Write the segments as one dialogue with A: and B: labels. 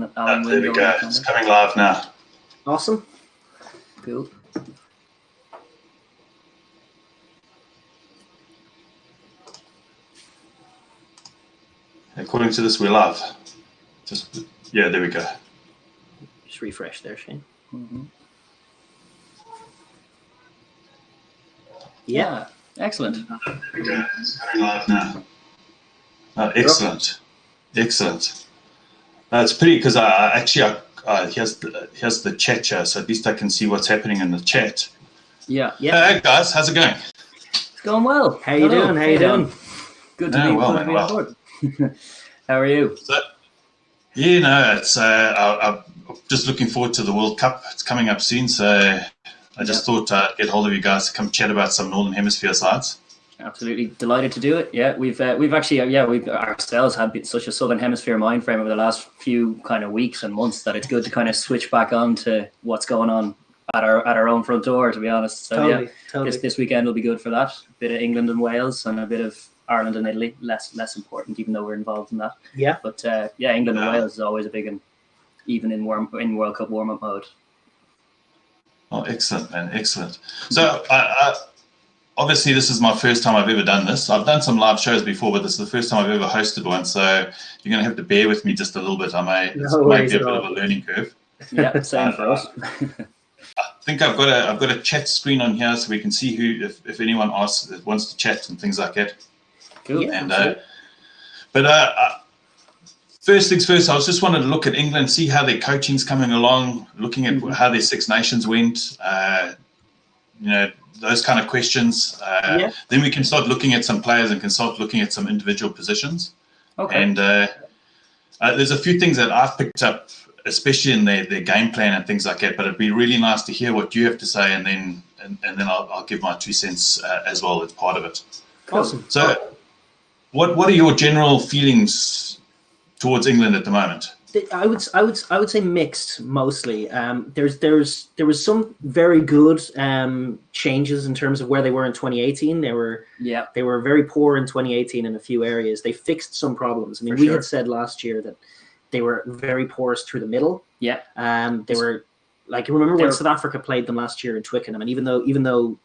A: and Alan
B: There we go. It's coming live now.
A: Awesome. Cool.
B: According to this, we're live. There we go.
A: Just refresh there, Shane. Mm-hmm. Yeah, excellent.
B: There we go. It's coming live now. Excellent. Excellent. It's pretty because here's the chat here, so at least I can see what's happening in the chat.
A: Yeah.
B: Hey guys, how's it going?
A: It's going well. How you doing? How you doing? Good to be on board. How are you?
B: It's I'm just looking forward to the World Cup. It's coming up soon, so I just thought I'd get hold of you guys to come chat about some Northern Hemisphere sides.
A: Absolutely delighted to do it. Yeah, we've ourselves had been such a Southern Hemisphere mind frame over the last few kind of weeks and months that it's good to kind of switch back on to what's going on at our own front door, to be honest. So totally. This weekend will be good for that. A bit of England and Wales and a bit of Ireland and Italy. Less important, even though we're involved in that. Yeah. But England and Wales is always a big one, even in World Cup warm up mode.
B: Oh, excellent, man! Excellent. So obviously, this is my first time I've ever done this. I've done some live shows before, but this is the first time I've ever hosted one. So you're going to have to bear with me just a little bit. It might be a bit of a learning curve.
A: Yeah, same for us.
B: I think I've got a chat screen on here so we can see if anyone wants to chat and things like that.
A: Cool.
B: Yeah, first things first, I was just wanted to look at England, see how their coaching's coming along, looking at how their Six Nations went. Those kind of questions. Then we can start looking at some players and can start looking at some individual positions. Okay. And there's a few things that I've picked up, especially in their game plan and things like that. But it'd be really nice to hear what you have to say, and then I'll give my 2 cents as well as part of it.
A: Awesome.
B: So, what are your general feelings towards England at the moment?
A: I would say mixed mostly. There was some very good changes in terms of where they were in 2018. They were very poor in 2018 in a few areas. They fixed some problems. I mean, we had said last year that they were very porous through the middle. Yeah. They were like, remember when South Africa played them last year in Twickenham, and even though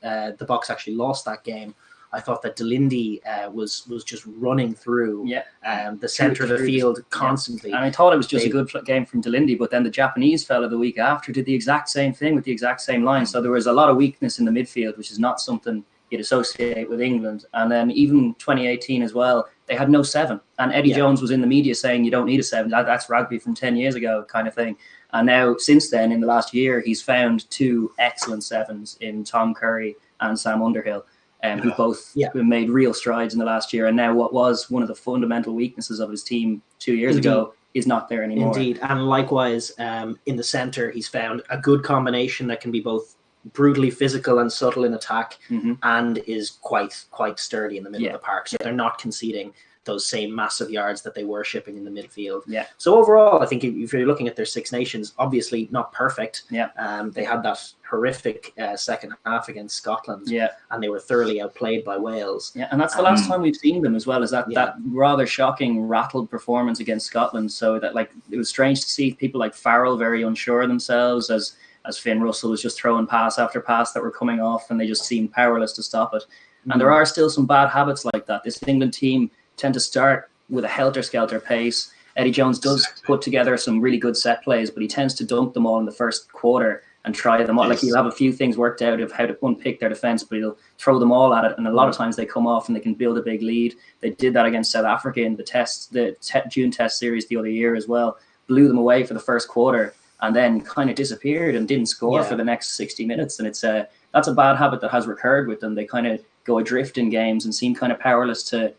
A: the Boks actually lost that game, I thought that Delindi was just running through the center of the field constantly. And I thought it was just a good game from Delindi, but then the Japanese fella the week after did the exact same thing with the exact same line. So there was a lot of weakness in the midfield, which is not something you'd associate with England. And then even 2018 as well, they had no 7. And Eddie Jones was in the media saying you don't need a 7. That's rugby from 10 years ago kind of thing. And now since then, in the last year, he's found 2 excellent 7s in Tom Curry and Sam Underhill. Who both made real strides in the last year. And now what was one of the fundamental weaknesses of his team 2 years ago is not there anymore. Indeed. And likewise, in the centre, he's found a good combination that can be both brutally physical and subtle in attack and is quite sturdy in the middle of the park. So they're not conceding those same massive yards that they were shipping in the midfield. Yeah. So overall, I think if you're looking at their Six Nations, obviously not perfect. Yeah. They had that horrific second half against Scotland. Yeah. And they were thoroughly outplayed by Wales. Yeah. And that's the last time we've seen them as well, is that rather shocking rattled performance against Scotland. So that it was strange to see people like Farrell very unsure of themselves as Finn Russell was just throwing pass after pass that were coming off, and they just seemed powerless to stop it. And there are still some bad habits like that. This England team tend to start with a helter-skelter pace. Eddie Jones does put together some really good set plays, but he tends to dunk them all in the first quarter and try them all. Like, he'll have a few things worked out of how to unpick their defence, but he'll throw them all at it. And a lot of times they come off and they can build a big lead. They did that against South Africa in the June Test series the other year as well. Blew them away for the first quarter and then kind of disappeared and didn't score for the next 60 minutes. And that's a bad habit that has recurred with them. They kind of go adrift in games and seem kind of powerless to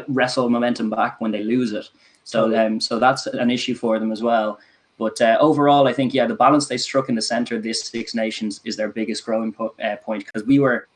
A: wrestle momentum back when they lose it. So that's an issue for them as well. But overall, I think, the balance they struck in the centre of this Six Nations is their biggest growing point, because we were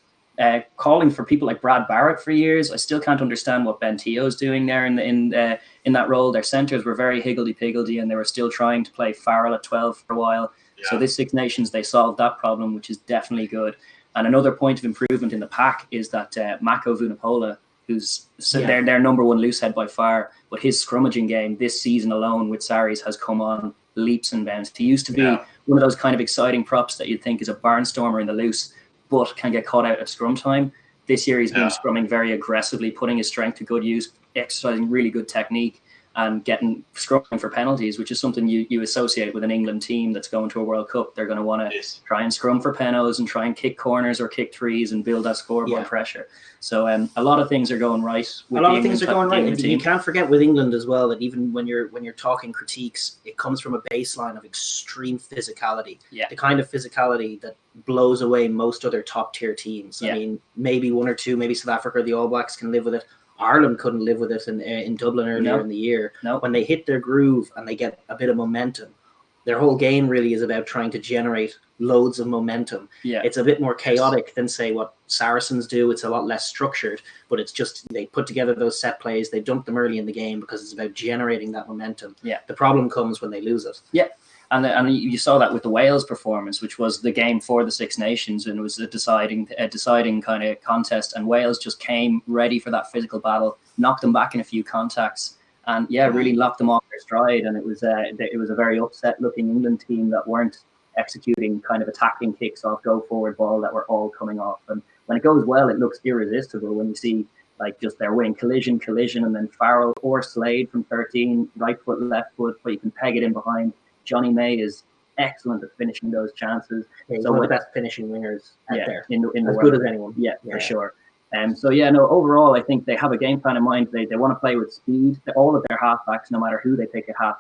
A: calling for people like Brad Barrett for years. I still can't understand what Ben Teo's doing there in that role. Their centres were very higgledy-piggledy, and they were still trying to play Farrell at 12 for a while. Yeah. So this Six Nations, they solved that problem, which is definitely good. And another point of improvement in the pack is that Mako Vunipola, who's their number one loose head by far, but his scrummaging game this season alone with Sarries has come on
C: leaps and bounds. He used to be one of those kind of exciting props that you'd think is a barnstormer in the loose, but can get caught out at scrum time. This year he's been scrumming very aggressively, putting his strength to good use, exercising really good technique, and getting scrumming for penalties, which is something you associate with an England team that's going to a World Cup. They're going to want to try and scrum for penalties and try and kick corners or kick threes and build that scoreboard pressure. So a lot of things are going right.
A: A lot of things are going right. You can't forget with England as well that even when you're talking critiques, it comes from a baseline of extreme physicality. The kind of physicality that blows away most other top tier teams. I mean, maybe one or two, maybe South Africa or the All Blacks can live with it. Ireland couldn't live with it in Dublin earlier in the year. When they hit their groove and they get a bit of momentum, their whole game really is about trying to generate loads of momentum. It's a bit more chaotic than, say, what Saracens do. It's a lot less structured, but it's just they put together those set plays, they dump them early in the game because it's about generating that momentum. The problem comes when they lose it.
C: And you saw that with the Wales performance, which was the game for the Six Nations, and it was a deciding kind of contest. And Wales just came ready for that physical battle, knocked them back in a few contacts, and really locked them off their stride. And it was a very upset-looking England team that weren't executing kind of attacking kicks off go forward ball that were all coming off. And when it goes well, it looks irresistible. When you see like just they're winning collision, and then Farrell or Slade from 13, right foot, left foot, but you can peg it in behind. Johnny May is excellent at finishing those chances.
A: So one of the best finishing wingers out there.
C: In the
A: as
C: world.
A: Good as anyone.
C: For sure. Overall, I think they have a game plan in mind. They want to play with speed. All of their halfbacks, no matter who they pick a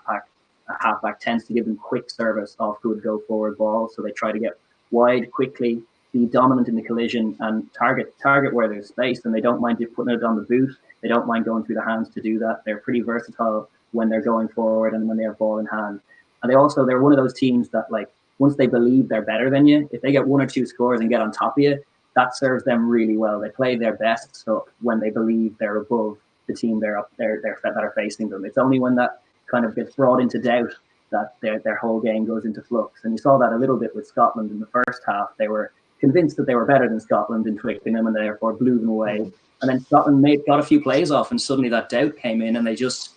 C: halfback tends to give them quick service off good go forward balls. So they try to get wide quickly, be dominant in the collision, and target where there's space. And they don't mind just putting it on the boot. They don't mind going through the hands to do that. They're pretty versatile when they're going forward and when they have ball in hand. And they're one of those teams that, like, once they believe they're better than you, if they get one or two scores and get on top of you, that serves them really well. They play their best stuff when they believe they're above the team that are facing them. It's only when that kind of gets brought into doubt that their whole game goes into flux. And you saw that a little bit with Scotland in the first half. They were convinced that they were better than Scotland in Twickenham and therefore blew them away. And then Scotland got a few plays off, and suddenly that doubt came in, and they just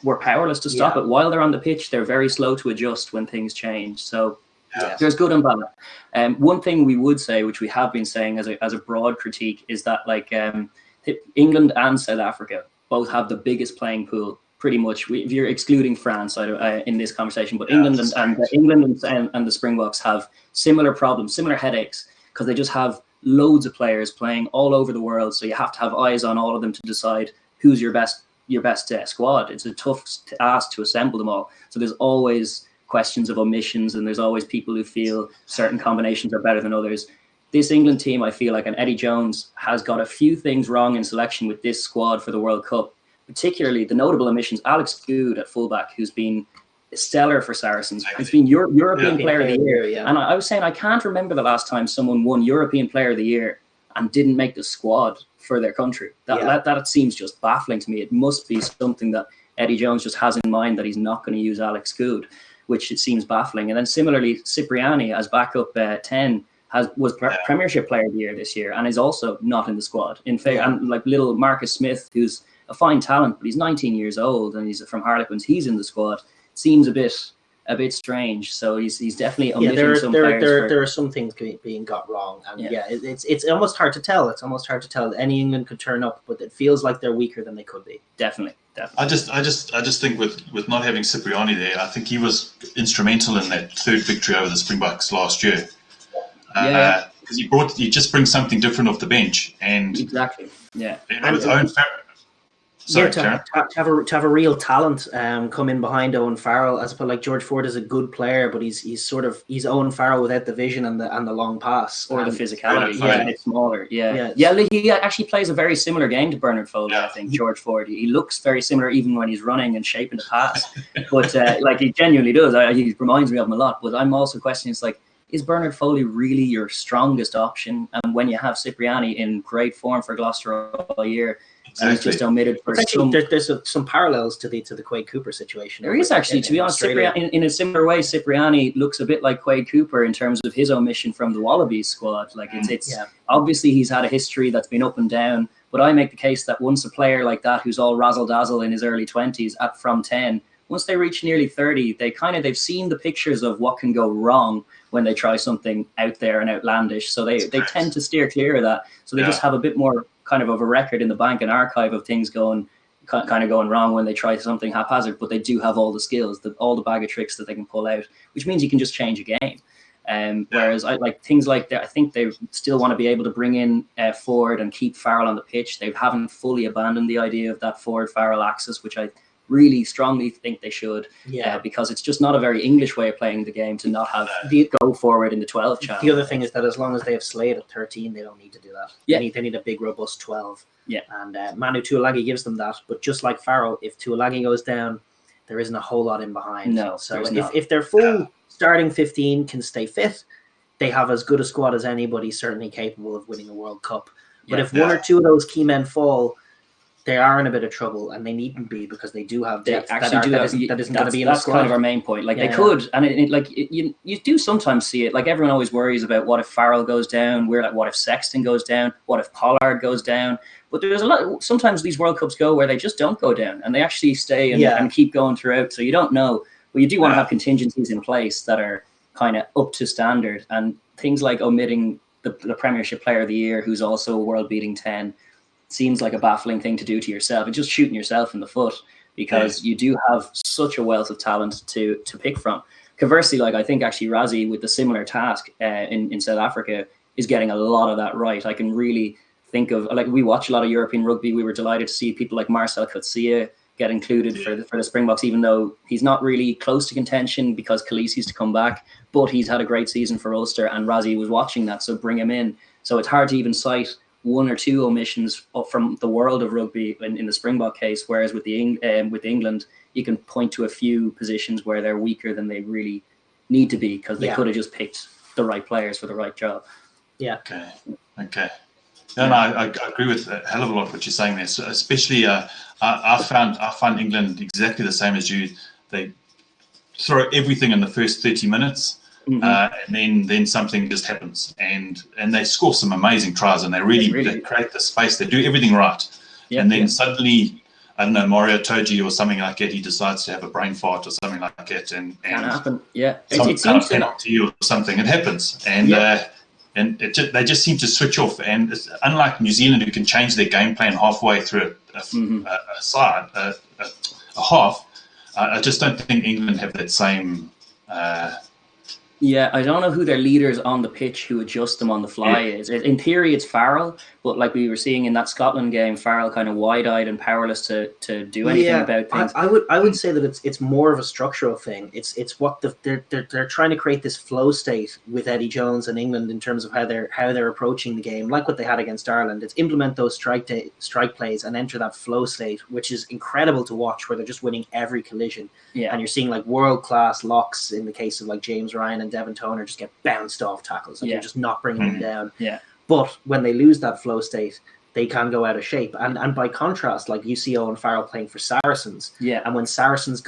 C: were powerless to stop it. While they're on the pitch, they're very slow to adjust when things change. So there's good and bad. One thing we would say, which we have been saying as a broad critique, is that England and South Africa both have the biggest playing pool. Pretty much, if you're excluding France in this conversation, but England and the Springboks have similar problems, similar headaches, because they just have loads of players playing all over the world. So you have to have eyes on all of them to decide who's your best squad. It's a tough ask to assemble them all. So there's always questions of omissions, and there's always people who feel certain combinations are better than others. This England team, I feel like, and Eddie Jones has got a few things wrong in selection with this squad for the World Cup, particularly the notable omissions. Alex Good at fullback, who's been stellar for Saracens. He's been European Player of the Year. And I was saying, I can't remember the last time someone won European Player of the Year and didn't make the squad for their country. That seems just baffling to me. It must be something that Eddie Jones just has in mind, that he's not going to use Alex Good, which it seems baffling. And then similarly, Cipriani as backup 10 was Premiership Player of the Year this year and is also not in the squad. In fact, and like little Marcus Smith, who's a fine talent, but he's 19 years old and he's from Harlequins. He's in the squad. It seems a bit strange. So he's definitely omitting some players.
A: There are some things being got wrong, and it's almost hard to tell. It's almost hard to tell. Any England could turn up, but it feels like they're weaker than they could be.
C: Definitely.
B: I just think with not having Cipriani there, I think he was instrumental in that third victory over the Springboks last year. Because he just brings something different off the bench, and
C: exactly,
B: with Owen Farrell.
A: To have a real talent come in behind Owen Farrell, as opposed, like George Ford is a good player, but he's Owen Farrell without the vision and the long pass
C: or the physicality. A bit smaller. He actually plays a very similar game to Bernard Foley. I think George Ford. He looks very similar even when he's running and shaping the pass, but he genuinely does. He reminds me of him a lot. But I'm also questioning, it's like, is Bernard Foley really your strongest option? And when you have Cipriani in great form for Gloucester all year, and he's just omitted for
A: there's some parallels to the Quade Cooper situation.
C: There is actually, to be honest, Cipriani, in a similar way, Cipriani looks a bit like Quade Cooper in terms of his omission from the Wallabies squad. Like it's obviously he's had a history that's been up and down, but I make the case that once a player like that, who's all razzle dazzle in his early 20s from 10, once they reach nearly 30, they've seen the pictures of what can go wrong when they try something out there and outlandish. So they tend to steer clear of that. So they just have a bit more kind of a record in the bank, an archive of things going wrong when they try something haphazard, but they do have all the skills, all the bag of tricks that they can pull out, which means you can just change a game. Whereas I like things like that. I think they still want to be able to bring in Ford and keep Farrell on the pitch. They haven't fully abandoned the idea of that Ford Farrell axis, which I really strongly think they should, because it's just not a very English way of playing the game to not have go forward in the 12 channel.
A: The other thing is that as long as they have Slade at 13, they don't need to do that. They need a big, robust 12. And Manu Tuolagi gives them that. But just like Farrell, if Tuolagi goes down, there isn't a whole lot in behind.
C: No,
A: so if their full starting 15 can stay fit, they have as good a squad as anybody, certainly capable of winning a World Cup. But if one or two of those key men fall, they are in a bit of trouble, and they needn't be, because they do have depth that isn't going to be in the squad.
C: That's kind of our main point. Like they could, and you do sometimes see it. Like everyone always worries about what if Farrell goes down, what if Sexton goes down, what if Pollard goes down. But there's a lot. Sometimes these World Cups go where they just don't go down, and they actually stay and keep going throughout. So you don't know. But you do want to have contingencies in place that are kind of up to standard, and things like omitting the Premiership Player of the Year, who's also a world-beating 10. Seems like a baffling thing to do to yourself, and just shooting yourself in the foot, because you do have such a wealth of talent to pick from. Conversely, like I think actually Rassie, with the similar task in South Africa, is getting a lot of that right. I can really think of, like, we watch a lot of European rugby. We were delighted to see people like Marcel Coetzee get included for the Springboks, even though he's not really close to contention because Khaleesi's to come back, but he's had a great season for Ulster, and Rassie was watching that, so bring him in. So it's hard to even cite one or two omissions from the world of rugby in the Springbok case, whereas with England, you can point to a few positions where they're weaker than they really need to be, because they could have just picked the right players for the right job.
B: Okay. No, I agree with a hell of a lot what you're saying there. So especially, I found England exactly the same as you. They throw everything in the first 30 minutes. And then something just happens, and they score some amazing tries, and they create the space. They do everything right, and then suddenly, I don't know, Mario Toji or something like that, he decides to have a brain fart or something like that, and
C: can happen. It
B: seems kind of penalty or something. It happens, and they just seem to switch off. And it's, unlike New Zealand, who can change their game plan halfway through a half, I just don't think England have that same.
C: I don't know who their leaders on the pitch who adjust them on the fly is. In theory, it's Farrell, but like we were seeing in that Scotland game, Farrell kind of wide-eyed and powerless to do anything about things.
A: I would say that it's more of a structural thing. It's what they're trying to create this flow state with Eddie Jones and England in terms of how they're approaching the game, like what they had against Ireland. It's implement those strike plays and enter that flow state, which is incredible to watch, where they're just winning every collision. And you're seeing like world-class locks in the case of like James Ryan and Devon Toner just get bounced off tackles, and you're just not bringing them down. But when they lose that flow state, they can go out of shape. And by contrast, like you see Owen Farrell playing for Saracens, and when Saracens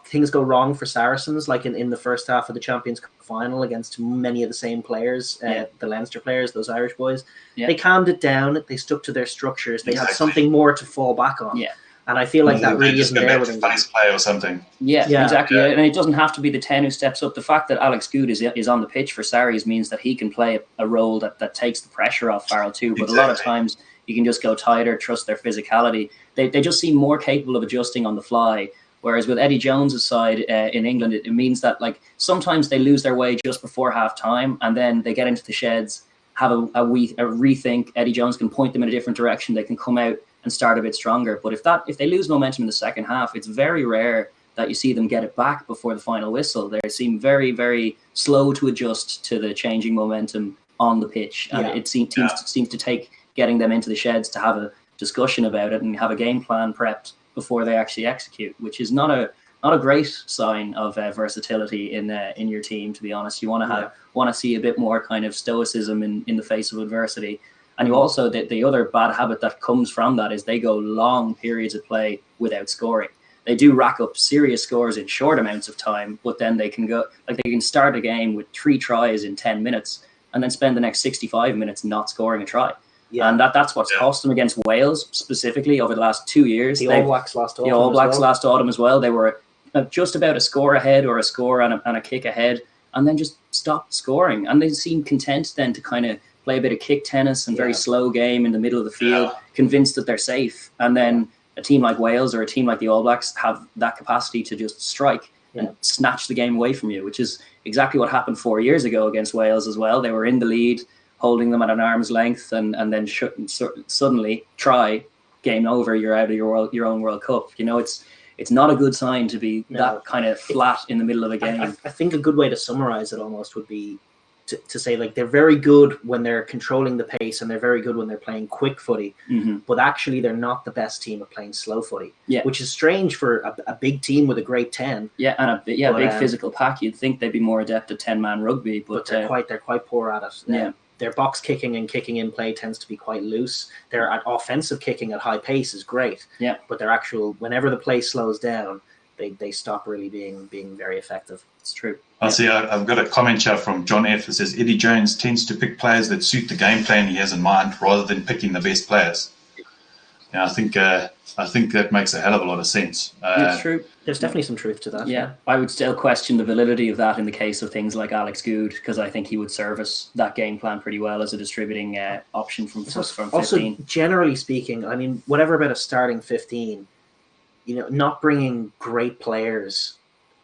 A: things go wrong for Saracens, like in the first half of the Champions Cup final against many of the same players, the Leinster players, those Irish boys, they calmed it down. They stuck to their structures. They had something more to fall back on. And I feel like that really isn't there with England.
B: Face play or something.
C: Exactly. And it doesn't have to be the 10 who steps up. The fact that Alex Good is on the pitch for Sarries means that he can play a role that takes the pressure off Farrell too. But a lot of times you can just go tighter, trust their physicality. They just seem more capable of adjusting on the fly. Whereas with Eddie Jones' side in England, it means that like sometimes they lose their way just before half time, and then they get into the sheds, have a rethink. Eddie Jones can point them in a different direction. They can come out and start a bit stronger. But if they lose momentum in the second half, it's very rare that you see them get it back before the final whistle. They seem very, very slow to adjust to the changing momentum on the pitch. And it seems to take getting them into the sheds to have a discussion about it and have a game plan prepped before they actually execute, which is not a great sign of versatility in your team, to be honest. You want to see a bit more kind of stoicism in the face of adversity. And you also, the other bad habit that comes from that is they go long periods of play without scoring. They do rack up serious scores in short amounts of time, but then they can start a game with 3 tries in 10 minutes and then spend the next 65 minutes not scoring a try. And that's what's cost them against Wales specifically over the last 2 years.
A: The All Blacks last autumn.
C: Last autumn as well. They were just about a score ahead or a score and a kick ahead, and then just stop scoring. And they seem content then to kind of play a bit of kick tennis and very slow game in the middle of the field, convinced that they're safe. And then a team like Wales or a team like the All Blacks have that capacity to just strike and snatch the game away from you, which is exactly what happened 4 years ago against Wales as well. They were in the lead, holding them at an arm's length, and then suddenly game over, you're out of your own World Cup. You know, it's not a good sign to be that kind of flat in the middle of a game.
A: I think a good way to summarize it almost would be to say, like, they're very good when they're controlling the pace, and they're very good when they're playing quick footy, but actually they're not the best team at playing slow footy, which is strange for a big team with a great 10.
C: And a big physical pack. You'd think they'd be more adept at 10-man rugby, but
A: they're quite poor at it. Their box kicking and kicking in play tends to be quite loose. Their offensive kicking at high pace is great, but their actual, whenever the play slows down, they stop really being very effective. It's true.
B: I see. I've got a comment here from John F. that says Eddie Jones tends to pick players that suit the game plan he has in mind, rather than picking the best players. Yeah, I think that makes a hell of a lot of sense.
C: It's true.
A: There's definitely some truth to that.
C: Yeah, I would still question the validity of that in the case of things like Alex Good, because I think he would service that game plan pretty well as a distributing option from 15.
A: Also, generally speaking, I mean, whatever about a starting 15, you know, not bringing great players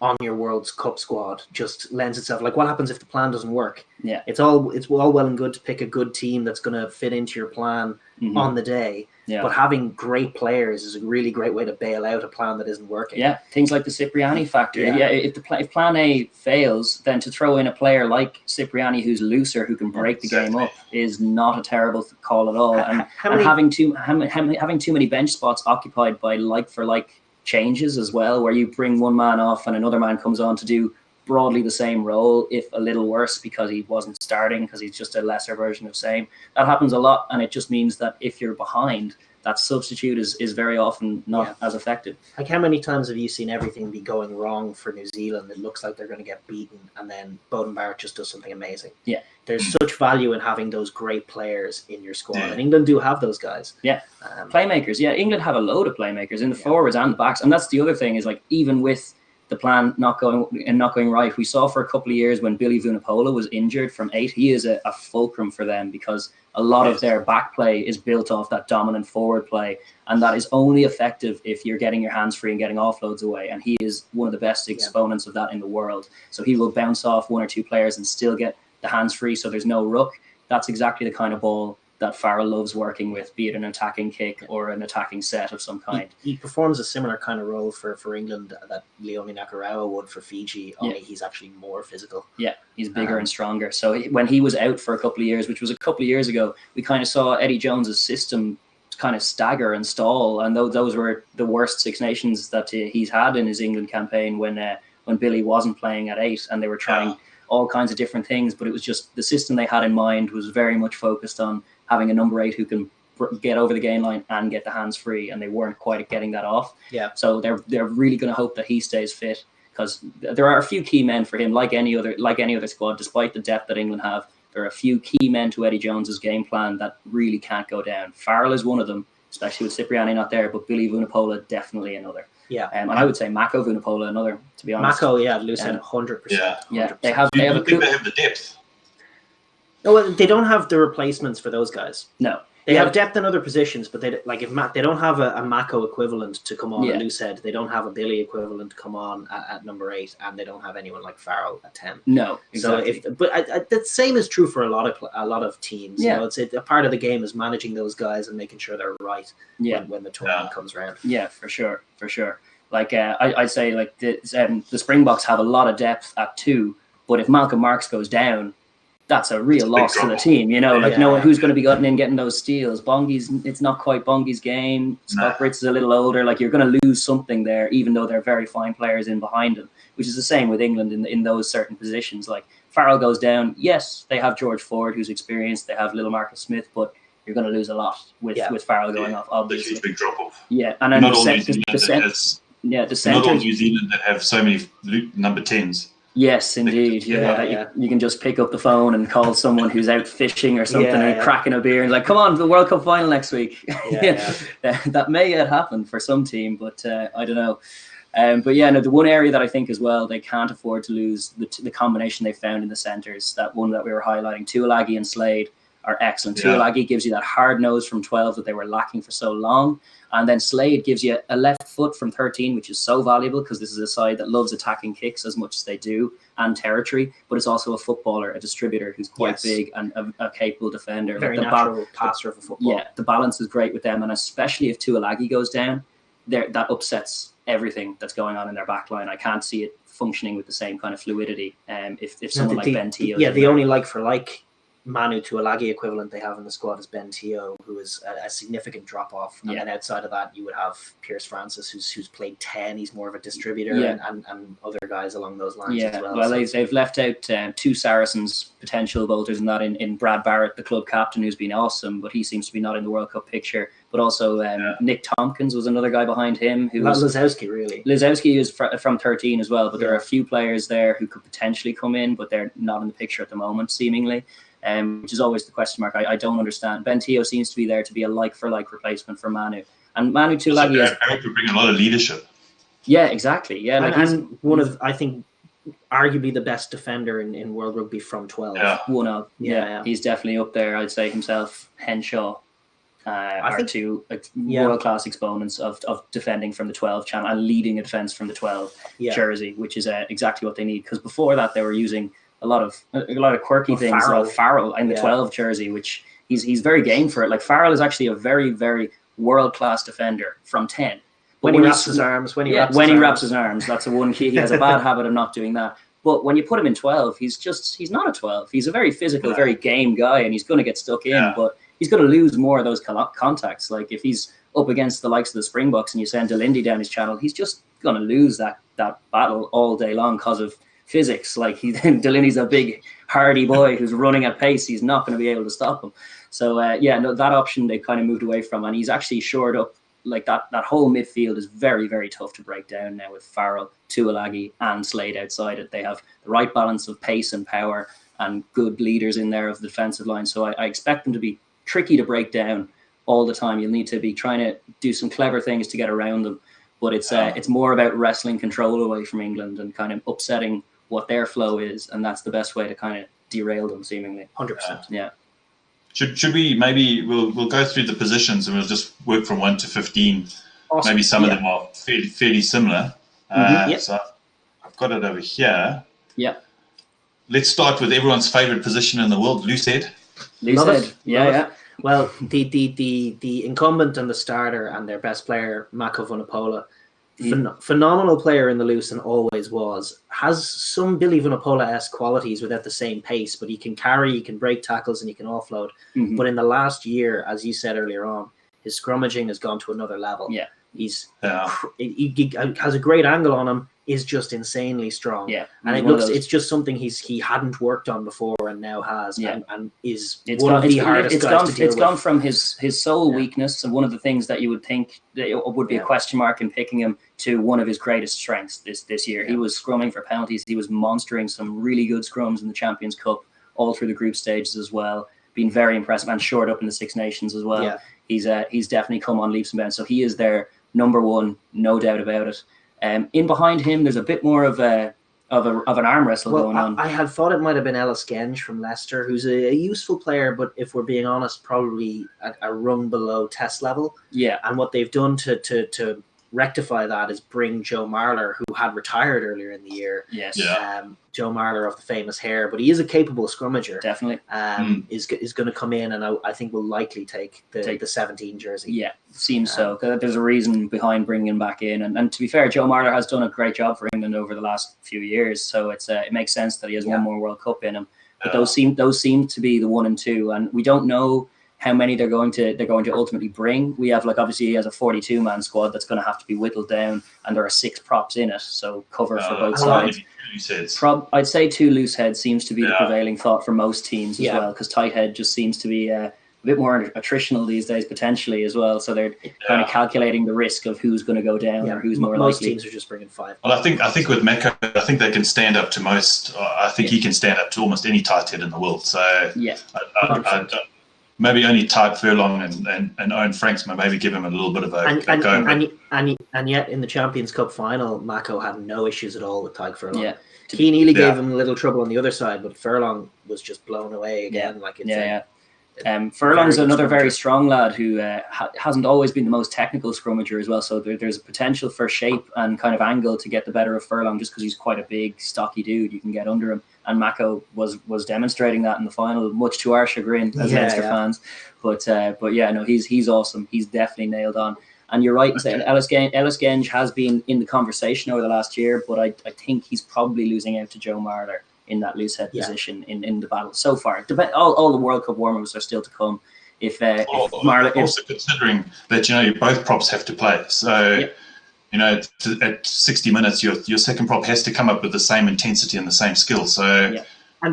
A: on your World Cup squad just lends itself. Like, what happens if the plan doesn't work?
C: Yeah,
A: it's all well and good to pick a good team that's going to fit into your plan on the day. Yeah. But having great players is a really great way to bail out a plan that isn't working.
C: Yeah, things like the Cipriani factor. Yeah, if plan A fails, then to throw in a player like Cipriani who's looser, who can break the game up, is not a terrible call at all. And having too many bench spots occupied by like for like changes as well, where you bring one man off and another man comes on to do broadly the same role, if a little worse, because he wasn't starting, because he's just a lesser version of same. That happens a lot, and it just means that if you're behind, that substitute is very often not as effective.
A: Like, how many times have you seen everything be going wrong for New Zealand? It looks like they're going to get beaten, and then Beauden Barrett just does something amazing.
C: Yeah.
A: There's such value in having those great players in your squad, and England do have those guys.
C: Yeah. Playmakers. Yeah, England have a load of playmakers in the forwards and the backs, and that's the other thing is, like, even with the plan not going right, we saw for a couple of years when Billy Vunipola was injured from 8, he is a fulcrum for them, because a lot of their back play is built off that dominant forward play, and that is only effective if you're getting your hands free and getting offloads away, and he is one of the best exponents of that in the world. So he will bounce off one or two players and still get the hands free, so there's no ruck. That's exactly the kind of ball that Farrell loves working with, be it an attacking kick or an attacking set of some kind.
A: He performs a similar kind of role for England that Leone Nakarawa would for Fiji, only he's actually more physical.
C: Yeah, he's bigger and stronger. So when he was out for a couple of years, which was a couple of years ago, we kind of saw Eddie Jones's system kind of stagger and stall, and those were the worst Six Nations that he's had in his England campaign when Billy wasn't playing at 8, and they were trying all kinds of different things, but it was just the system they had in mind was very much focused on having a number 8 who can get over the gain line and get the hands free, and they weren't quite getting that off.
A: Yeah.
C: So they're really going to hope that he stays fit, because there are a few key men for him, like any other squad. Despite the depth that England have, there are a few key men to Eddie Jones's game plan that really can't go down. Farrell is one of them, especially with Cipriani not there, but Billy Vunipola definitely another.
A: Yeah,
C: and I would say Mako Vunipola another, to be honest.
A: Mako, Lucien, 100%.
C: Yeah, they have.
B: They have the depth.
A: No, well, they don't have the replacements for those guys.
C: No,
A: they have depth in other positions, but they don't have a Mako equivalent to come on at loose head. They don't have a Billy equivalent to come on at number 8, and they don't have anyone like Farrell at 10.
C: No, exactly.
A: So the same is true for a lot of teams.
C: Yeah.
A: You know, it's a part of the game is managing those guys and making sure they're right when the tournament comes around.
C: Yeah, for sure. Like I'd say, like the Springboks have a lot of depth at 2, but if Malcolm Marks goes down, that's a real loss to the team, you know. Like, no one who's going to be getting those steals. Bongi's, it's not quite Bongi's game. Scott Brits is a little older. Like, you're going to lose something there, even though they're very fine players in behind him, which is the same with England in those certain positions. Like, Farrell goes down. Yes, they have George Ford, who's experienced. They have little Marcus Smith, but you're going to lose a lot with Farrell going off, obviously.
B: There's a big drop off.
C: Yeah, and then not all New
B: Zealand that have so many number 10s.
C: Yes, indeed. Yeah. You can just pick up the phone and call someone who's out fishing or something and cracking a beer and like, come on to the World Cup final next week. That may yet happen for some team, but I don't know. But yeah, no, the one area that I think as well they can't afford to lose the combination they found in the centres. That one that we were highlighting, Tuilagi and Slade are excellent. Yeah. Tuilagi gives you that hard nose from 12 that they were lacking for so long. And then Slade gives you a left foot from 13, which is so valuable because this is a side that loves attacking kicks as much as they do and territory, but it's also a footballer, a distributor who's quite big and a capable defender.
A: Very natural passer of a football.
C: Yeah, the balance is great with them. And especially if Tuilagi goes down, that upsets everything that's going on in their back line. I can't see it functioning with the same kind of fluidity if someone like Ben Teo.
A: Yeah, the only like-for-like Manu Tuilagi equivalent they have in the squad is Ben Teo, who is a significant drop-off. And then outside of that, you would have Pierce Francis, who's played 10. He's more of a distributor and other guys along those lines as well.
C: Well, they've left out 2 Saracens potential bolters in that in Brad Barrett, the club captain, who's been awesome, but he seems to be not in the World Cup picture. But also Nick Tompkins was another guy behind him. Who was
A: Lozowski, really.
C: Lozowski is from 13 as well, but there are a few players there who could potentially come in, but they're not in the picture at the moment, seemingly. Which is always the question mark. I don't understand. Ben Teo seems to be there to be a like-for-like replacement for Manu. And Manu Tuilagi
B: could bring a lot of leadership.
C: Yeah, exactly. Yeah,
A: and one of, I think, arguably the best defender in World Rugby from 12.
B: Yeah.
C: One of. Yeah. He's definitely up there. I'd say himself, Henshaw, are two world-class exponents of defending from the 12 channel and leading a defence from the 12 jersey, which is exactly what they need. Because before that, they were using a lot of quirky things, like Farrell in the 12 jersey, which he's very game for it. Like Farrell is actually a very, very world-class defender from 10.
A: When he wraps his arms,
C: wraps his arms, that's the one key. He has a bad habit of not doing that. But when you put him in 12, he's not a 12. He's a very physical, very game guy, and he's going to get stuck in, but he's going to lose more of those contacts. Like if he's up against the likes of the Springboks and you send Delindy down his channel, he's just going to lose that battle all day long because of physics. Like Delaney's a big hardy boy who's running at pace. He's not going to be able to stop him. So that option they kind of moved away from, and he's actually shored up. Like that whole midfield is very, very tough to break down now with Farrell, Tuilagi and Slade outside it. They have the right balance of pace and power and good leaders in there of the defensive line. So I expect them to be tricky to break down all the time. You'll need to be trying to do some clever things to get around them. But it's more about wrestling control away from England and kind of upsetting what their flow is, and that's the best way to kind of derail them, seemingly.
A: 100%.
C: Yeah.
B: Should we maybe we'll go through the positions and we'll just work from 1 to 15. Awesome. Maybe some of them are fairly similar. So I've got it over here.
C: Yeah.
B: Let's start with everyone's favorite position in the world, loose head.
C: Loose head. Yeah.
A: Well, the incumbent and the starter and their best player, Mako Vunipola, phenomenal player in the loose and always was, has some Billy Vunipola-esque qualities without the same pace, but he can carry, he can break tackles, and he can offload. But in the last year, as you said earlier on, his scrummaging has gone to another level.
C: Yeah.
A: He has a great angle on him, is just insanely strong.
C: Yeah.
A: And it's just something he hadn't worked on before and now has, and is one of the hardest guys to deal with.
C: It's gone from his sole weakness, and one of the things that you would think that it would be a question mark in picking him, to one of his greatest strengths this year. He was scrumming for penalties. He was monstering some really good scrums in the Champions Cup, all through the group stages as well. Been very impressive and shored up in the Six Nations as well. Yeah. He's definitely come on leaps and bounds. So he is their number one, no doubt about it. In behind him, there's a bit more of an arm wrestle going on.
A: I had thought it might have been Ellis Genge from Leicester, who's a useful player, but if we're being honest, probably a rung below test level.
C: Yeah.
A: And what they've done to rectify that is bring Joe Marler, who had retired earlier in the year.
C: Yes.
A: Joe Marler of the famous hair, but he is a capable scrummager.
C: Definitely.
A: Is going to come in, and I think will likely take the 17 jersey.
C: Yeah, seems so. There's a reason behind bringing him back in, and to be fair, Joe Marler has done a great job for England over the last few years, so it makes sense that he has one more World Cup in him. But those seem to be the 1 and 2, and we don't know how many they're going to ultimately bring. We have, obviously he has a 42-man squad that's going to have to be whittled down, and there are 6 props in it, so cover for both sides. I'd say 2 loose heads seems to be the prevailing thought for most teams as well, because tight head just seems to be a bit more attritional these days potentially as well. So they're kind of calculating the risk of who's going to go down or who's more likely.
A: Most teams are just bringing 5.
B: Well, I think with Mecca, I think they can stand up to most. I think he can stand up to almost any tight head in the world. So maybe only Type Furlong and Owen Franks might maybe give him a little bit of a go.
A: And yet in the Champions Cup final, Mako had no issues at all with Tyke Furlong.
C: Yeah.
A: Keane Ely gave him a little trouble on the other side, but Furlong was just blown away again.
C: Furlong's another very strong lad who hasn't always been the most technical scrummager as well. So there's a potential for shape and kind of angle to get the better of Furlong just because he's quite a big, stocky dude. You can get under him. And Mako was demonstrating that in the final, much to our chagrin as Leinster fans. But he's awesome. He's definitely nailed on. And you're right in saying Ellis Genge has been in the conversation over the last year, but I think he's probably losing out to Joe Marler in that loose head position in the battle so far. All the World Cup warm-ups are still to come. If Marler,
B: also considering that both props have to play, so at 60 minutes your second prop has to come up with the same intensity and the same skill. So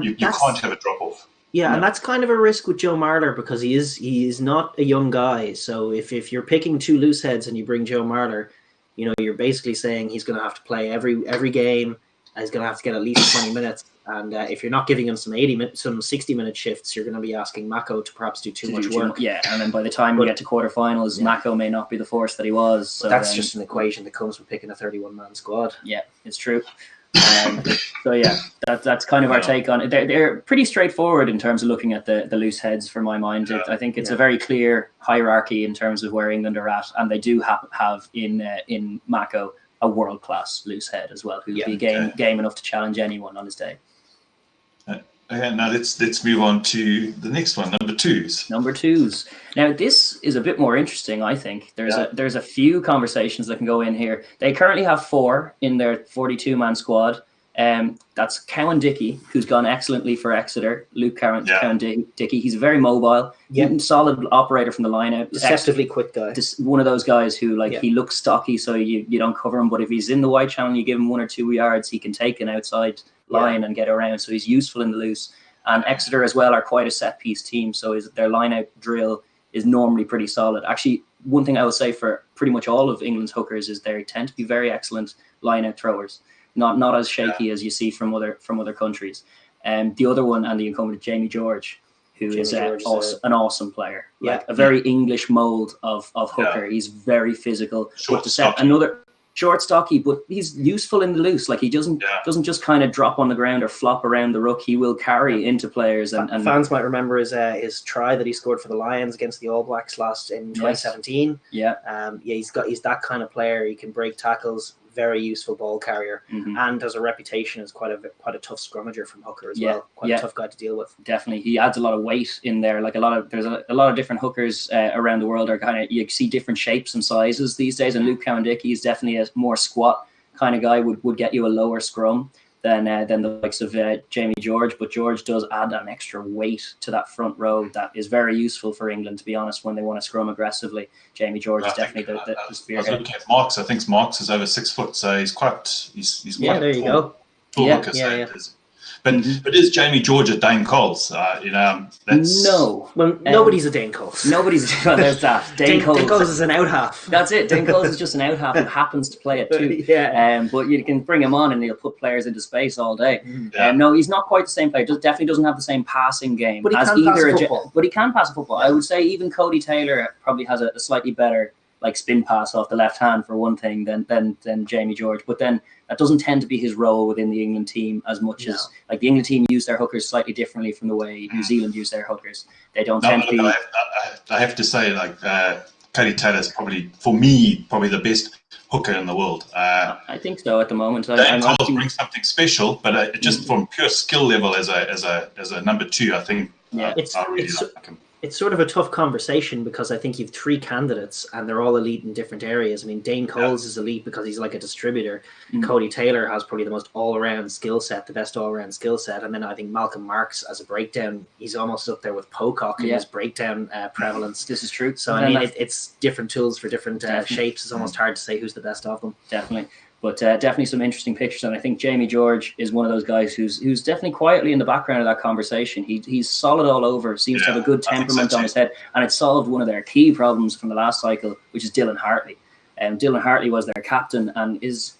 B: you can't have a drop off.
A: Yeah, and that's kind of a risk with Joe Marler because he is not a young guy. So if you're picking two loose heads and you bring Joe Marler, you're basically saying he's going to have to play every game. And he's going to have to get at least 20 minutes. And if you're not giving him some 60-minute shifts, you're going to be asking Mako to perhaps do too much work.
C: Yeah, and then by the time we get to quarterfinals, Mako may not be the force that he was. So
A: that's just an equation that comes with picking a 31-man squad.
C: Yeah, it's true. That's kind of our take on it. They're pretty straightforward in terms of looking at the loose heads for my mind. I think it's a very clear hierarchy in terms of where England are at, and they do have in Mako a world-class loose head as well, who'd be game enough to challenge anyone on his day.
B: Okay, now let's move on to the next one, number twos.
C: Number twos. Now this is a bit more interesting, I think. There's a few conversations that can go in here. They currently have 4 in their 42-man squad. That's Cowan-Dickey, who's gone excellently for Exeter. Luke Cowan-Dickey. He's very mobile, solid operator from the line-out.
A: Deceptively quick guy.
C: One of those guys who he looks stocky, so you don't cover him. But if he's in the wide channel, you give him 1 or 2 yards, he can take an outside line and get around. So he's useful in the loose. And Exeter as well are quite a set-piece team, so their line-out drill is normally pretty solid. Actually, one thing I would say for pretty much all of England's hookers is they tend to be very excellent line-out throwers. Not as shaky as you see from other countries. The other one, and the incumbent, Jamie George, who is an awesome player. A very English mold of hooker. He's very physical. Short, stocky, but he's useful in the loose. He doesn't just kind of drop on the ground or flop around the ruck. He will carry into players. And
A: fans might remember his try that he scored for the Lions against the All Blacks in 2017. He's that kind of player. He can break tackles. Very useful ball carrier, and has a reputation as quite a tough scrummager from hooker as well. Quite a tough guy to deal with.
C: Definitely, he adds a lot of weight in there. There's a lot of different hookers around the world are you see different shapes and sizes these days. And Luke Cowan-Dickey is definitely a more squat kind of guy. Would get you a lower scrum than the likes of Jamie George, but George does add an extra weight to that front row that is very useful for England, to be honest, when they want to scrum aggressively. Jamie George is definitely the spearhead.
B: I was looking at Marks. I think Marks is over 6 foot, so he's quite
A: there you go.
B: But is Jamie George a Dane Coles? That's...
C: No.
A: Well, nobody's a Dane Coles.
C: There's that. Dane
A: Coles is an out half.
C: That's it. Dane Coles is just an out half and happens to play it too. But you can bring him on and he'll put players into space all day. No, he's not quite the same player. Definitely doesn't have the same passing game.
A: But he can pass a football.
C: But he can pass a football. I would say even Cody Taylor probably has a slightly better spin pass off the left hand for one thing than Jamie George. But then that doesn't tend to be his role within the England team as much as the England team use their hookers slightly differently from the way New Zealand use their hookers. They don't tend to be.
B: I have to say, Cody Taylor is probably, for me, the best hooker in the world.
C: I think so at the moment.
B: Dane Coles brings something special, but just from pure skill level as a number 2, I think I really like him.
A: It's sort of a tough conversation because I think you've 3 candidates and they're all elite in different areas. I mean, Dane Coles is elite because he's like a distributor. Cody Taylor has probably the most all-around skill set, the best all-around skill set. And then I think Malcolm Marks as a breakdown, he's almost up there with Pocock in his breakdown prevalence.
C: This is true.
A: So, I mean, it's different tools for different shapes. It's almost hard to say who's the best of them.
C: Definitely. But definitely some interesting pictures, and I think Jamie George is one of those guys who's definitely quietly in the background of that conversation. He's solid all over, seems to have a good temperament on his head, and it solved one of their key problems from the last cycle, which is Dylan Hartley. Dylan Hartley was their captain and is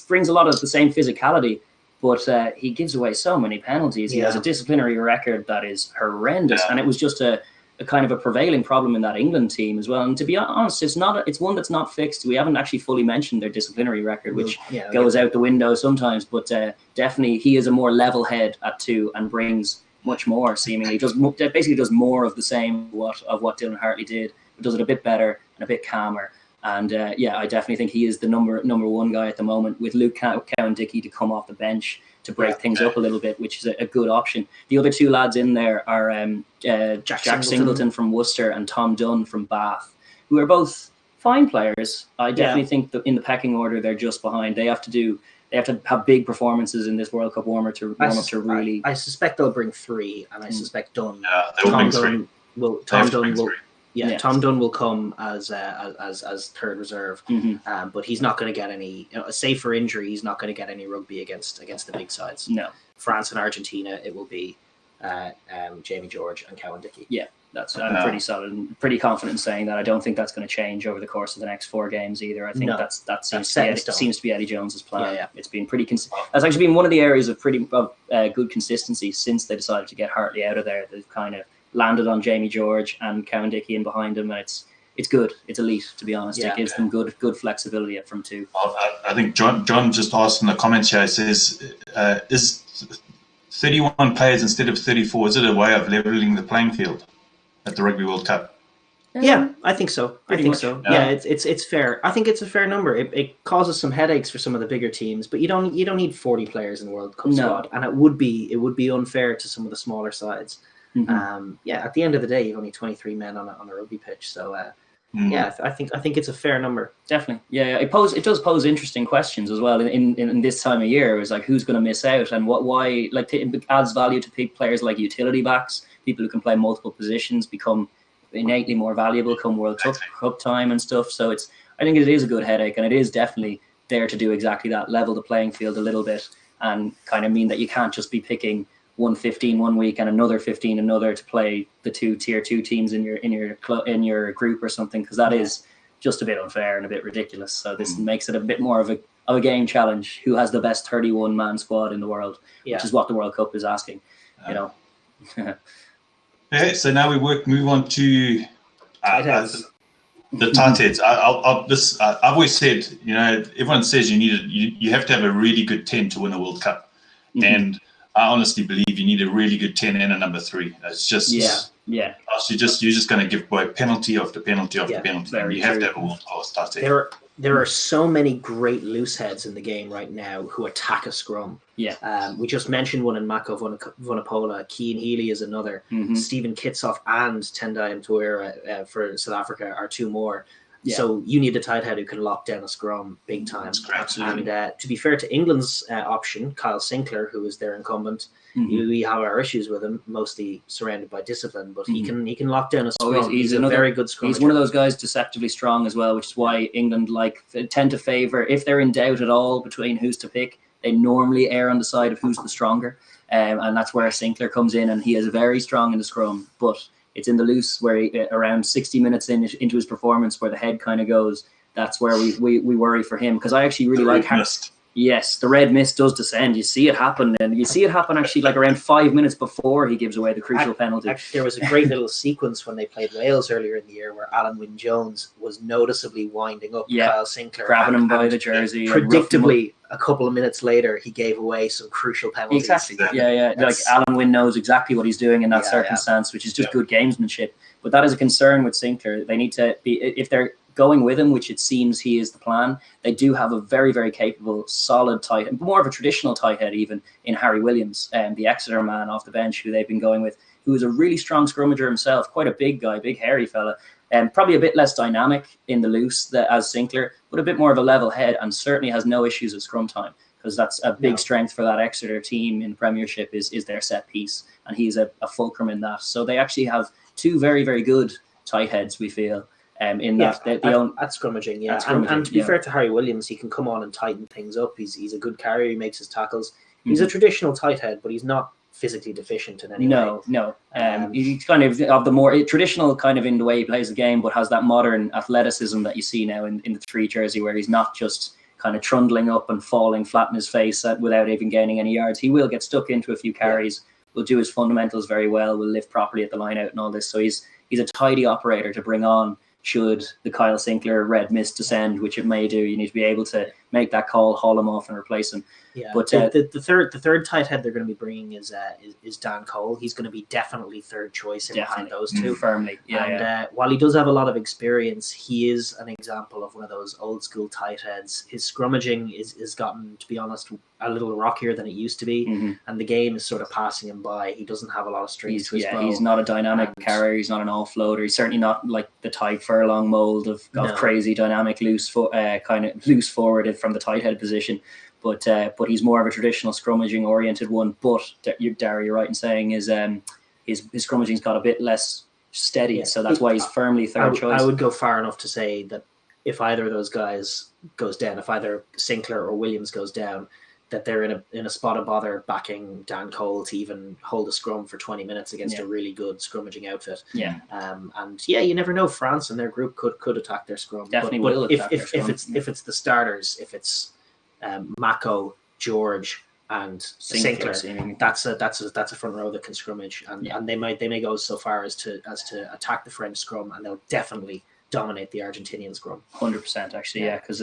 C: brings a lot of the same physicality, but he gives away so many penalties. He has a disciplinary record that is horrendous, and it was just a a kind of a prevailing problem in that England team as well. And to be honest, it's one that's not fixed. We haven't actually fully mentioned their disciplinary record, which goes out the window sometimes. But definitely, he is a more level head at 2 and brings much more. Seemingly, basically does more of the same of what Dylan Hartley did, but does it a bit better and a bit calmer. And I definitely think he is the number one guy at the moment, with Luke Cowan-Dickey to come off the bench to break things up a little bit, which is a good option. The other 2 lads in there are Jack Singleton from Worcester and Tom Dunn from Bath, who are both fine players. I definitely think that in the pecking order, they're just behind. They have to have big performances in this World Cup warm up to really.
A: I suspect they'll bring 3, and I suspect Dunn.
B: They'll bring 3.
A: Tom Dunn will. Tom Dunn will come as third reserve, but he's not going to get any. Save for injury, he's not going to get any rugby against the big sides.
C: No,
A: France and Argentina, it will be Jamie George and Cowan-Dickey.
C: Yeah, I'm pretty solid and pretty confident in saying that. I don't think that's going to change over the course of the next 4 games either. I think that seems to be Eddie Jones's plan.
A: Yeah.
C: It's been pretty. That's actually been one of the areas of pretty good consistency since they decided to get Hartley out of there. They've kind of landed on Jamie George and Cowan-Dickey in behind him, and it's good. It's elite, to be honest. It gives them good flexibility up from 2.
B: I think John just asked in the comments here, says, is 31 players instead of 34, is it a way of leveling the playing field at the Rugby World Cup?
A: Yeah, I think so.
B: Yeah.
A: Yeah, it's fair. I think it's a fair number. It causes some headaches for some of the bigger teams, but you don't need 40 players in the World Cup squad, and it would be unfair to some of the smaller sides. At the end of the day, you've only 23 men on a rugby pitch, so I think it's a fair number.
C: Definitely, it does pose interesting questions as well in this time of year. It was like, who's going to miss out, and why? Like, it adds value to players like utility backs, people who can play multiple positions, become innately more valuable come World Cup time and stuff. So I think it is a good headache, and it is definitely there to do exactly that, level the playing field a little bit, and kind of mean that you can't just be picking 115 one week and another 15 another to play the 2 tier 2 teams in your group or something, because that is just a bit unfair and a bit ridiculous. So this makes it a bit more of a game challenge. Who has the best 31 man squad in the world, which is what the World Cup is asking.
B: So now we move on to the tight heads. I've always said, everyone says you have to have a really good 10 to win a World Cup, and I honestly believe you need a really good 10 and a number 3. It's just you're just going to give away penalty after penalty after penalty. You have to have a world-class tight head.
A: There are so many great loose heads in the game right now who attack a scrum. We just mentioned one in Mako Vunipola. Cian Healy is another. Stephen Kitsoff and Tendai Mtuira for South Africa are 2 more. So you need a tight head who can lock down a scrum big time.
B: Absolutely.
A: And to be fair to England's option, Kyle Sinclair, who is their incumbent, we have our issues with him, mostly surrounded by discipline, but he can lock down a scrum. He's a very good scrum.
C: He's one of those guys deceptively strong as well, which is why England tend to favour, if they're in doubt at all between who's to pick, they normally err on the side of who's the stronger. And that's where Sinclair comes in, and he is very strong in the scrum, but it's in the loose where around 60 minutes into his performance where the head kind of goes. That's where we worry for him, because I actually really like
B: mist.
C: Yes, the red mist does descend. You see it happen, and you see it happen actually like around 5 minutes before he gives away the crucial penalty.
A: Actually, there was a great little sequence when they played Wales earlier in the year where Alan Wynne-Jones was noticeably winding up Kyle Sinclair,
C: grabbing him by the jersey.
A: Predictably, a couple of minutes later, he gave away some crucial penalties.
C: Exactly. Like Alan Wynne knows exactly what he's doing in that circumstance, which is just good gamesmanship. But that is a concern with Sinclair. They need to be, if they're going with him, which it seems he is the plan, they do have a very, very capable, solid tight head, more of a traditional tight head even, in Harry Williams, the Exeter man off the bench who they've been going with, who is a really strong scrummager himself, quite a big guy, big hairy fella, and probably a bit less dynamic in the loose as Sinclair, but a bit more of a level head, and certainly has no issues at scrum time, because that's a big strength for that Exeter team in the Premiership is their set piece, and he's a fulcrum in that. So they actually have 2 very, very good tight heads, we feel. In that they own
A: at scrummaging, and to be fair to Harry Williams, he can come on and tighten things up. He's a good carrier. He makes his tackles. He's a traditional tight head, but he's not physically deficient in any way.
C: No. He's kind of the more traditional kind of in the way he plays the game, but has that modern athleticism that you see now in the 3 jersey, where he's not just kind of trundling up and falling flat in his face without even gaining any yards. He will get stuck into a few carries. Will do his fundamentals very well. Will lift properly at the line out and all this. So he's a tidy operator to bring on should the Kyle Sinclair red mist descend, which it may do. You need to be able to make that call, haul him off, and replace him.
A: Yeah,
C: but
A: the third tight head they're going to be bringing is Dan Cole. He's going to be definitely third choice in behind those two
C: firmly.
A: While he does have a lot of experience, he is an example of one of those old school tight heads. His scrummaging is gotten, to be honest, a little rockier than it used to be, and the game is sort of passing him by. He doesn't have a lot of strings to his bow.
C: He's not a dynamic carrier. He's not an offloader. He's certainly not like the Ty Furlong mold of crazy dynamic loose forwarded from the tight head position. But he's more of a traditional scrummaging oriented one. But Darry, you're right in saying his scrummaging's got a bit less steady, so that's why he's firmly third choice.
A: I would go far enough to say that if either of those guys goes down, if either Sinclair or Williams goes down, that they're in a spot of bother backing Dan Cole to even hold a scrum for 20 minutes against a really good scrummaging outfit. You never know. France and their group could attack their scrum.
C: Definitely
A: but
C: will attack their scrum.
A: If it's the starters, if it's Mako, George, and Sinclair, that's a front row that can scrummage, and they may go so far as to attack the French scrum, and they'll definitely dominate the Argentinian scrum.
C: 100% actually, because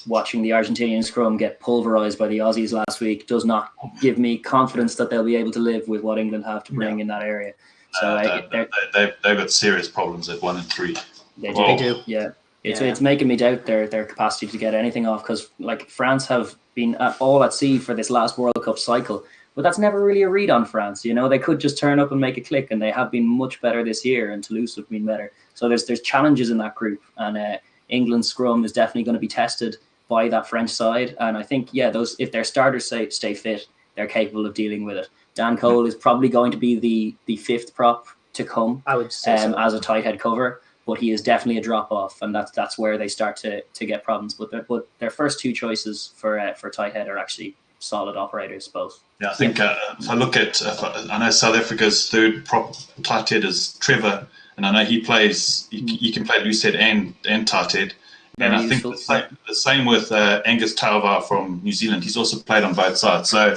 C: watching the Argentinian scrum get pulverized by the Aussies last week does not give me confidence that they'll be able to live with what England have to bring in that area. So
B: they've got serious problems at 1 and 3.
C: They do. Yeah. It's making me doubt their capacity to get anything off, because like France have been all at sea for this last World Cup cycle, but that's never really a read on France. They could just turn up and make a click, and they have been much better this year, and Toulouse have been better. So there's challenges in that group, and England's scrum is definitely going to be tested by that French side. And I think those, if their starters stay fit, they're capable of dealing with it. Dan Cole is probably going to be the fifth prop to come,
A: I would say,
C: as a tight head cover. But he is definitely a drop off, and that's where they start to get problems. But their first two choices for tight head are actually solid operators, both.
B: Yeah, I think if I look at, I know South Africa's third prop tight head is Trevor, and I know he plays. He can play loose head and tight head. And I think the same with Angus Tauva from New Zealand. He's also played on both sides, so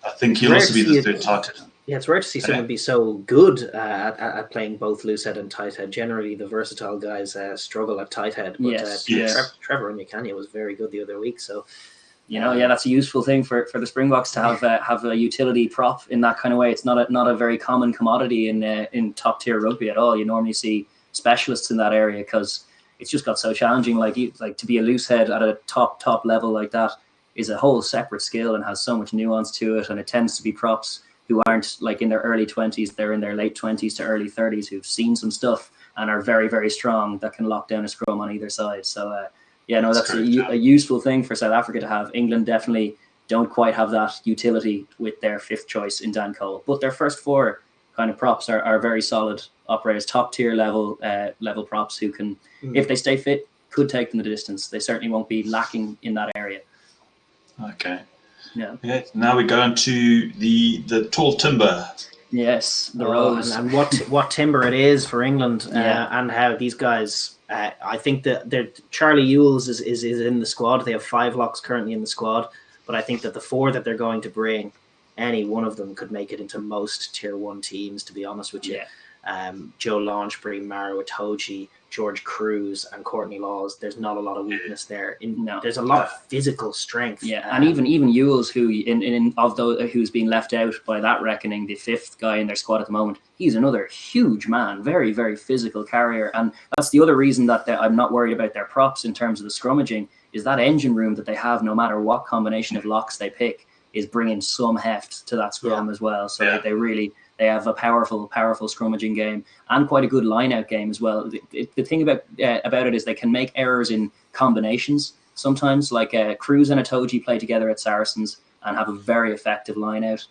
B: I think he'll also be the third tight head.
A: Yeah, it's rare to see someone be so good at playing both loose head and tight head. Generally, the versatile guys struggle at tight head. But Trevor Onyekanya was very good the other week. So,
C: that's a useful thing for the Springboks to have a utility prop in that kind of way. It's not a very common commodity in top tier rugby at all. You normally see specialists in that area because it's just got so challenging. Like to be a loose head at a top level like that is a whole separate skill and has so much nuance to it. And it tends to be props who aren't like in their early 20s, they're in their late 20s to early 30s, who've seen some stuff and are very, very strong that can lock down a scrum on either side. So, that's a useful thing for South Africa to have. England definitely don't quite have that utility with their fifth choice in Dan Cole. But their first four kind of props are very solid operators, top tier level props who can, if they stay fit, could take them the distance. They certainly won't be lacking in that area.
B: Okay. Yeah. Now we go into the tall timber.
C: Yes, the Rose,
A: and what timber it is for England, and how these guys. I think that Charlie Ewells is in the squad. They have 5 locks currently in the squad, but I think that the 4 that they're going to bring, any one of them could make it into most tier 1 teams. To be honest with you, Joe Launchbury, Maro Itoje, George Cruz, and Courtney Laws. There's not a lot of weakness there. There's a lot of physical strength.
C: Yeah, and even Ewells, who who's been left out by that reckoning, the 5th guy in their squad at the moment, he's another huge man, very, very physical carrier. And that's the other reason that I'm not worried about their props in terms of the scrummaging, is that engine room that they have, no matter what combination of locks they pick, is bringing some heft to that scrum as well. So they have a powerful scrummaging game and quite a good line-out game as well. The thing about it is they can make errors in combinations sometimes, like Cruz and Itoje play together at Saracens and have a very effective line-out.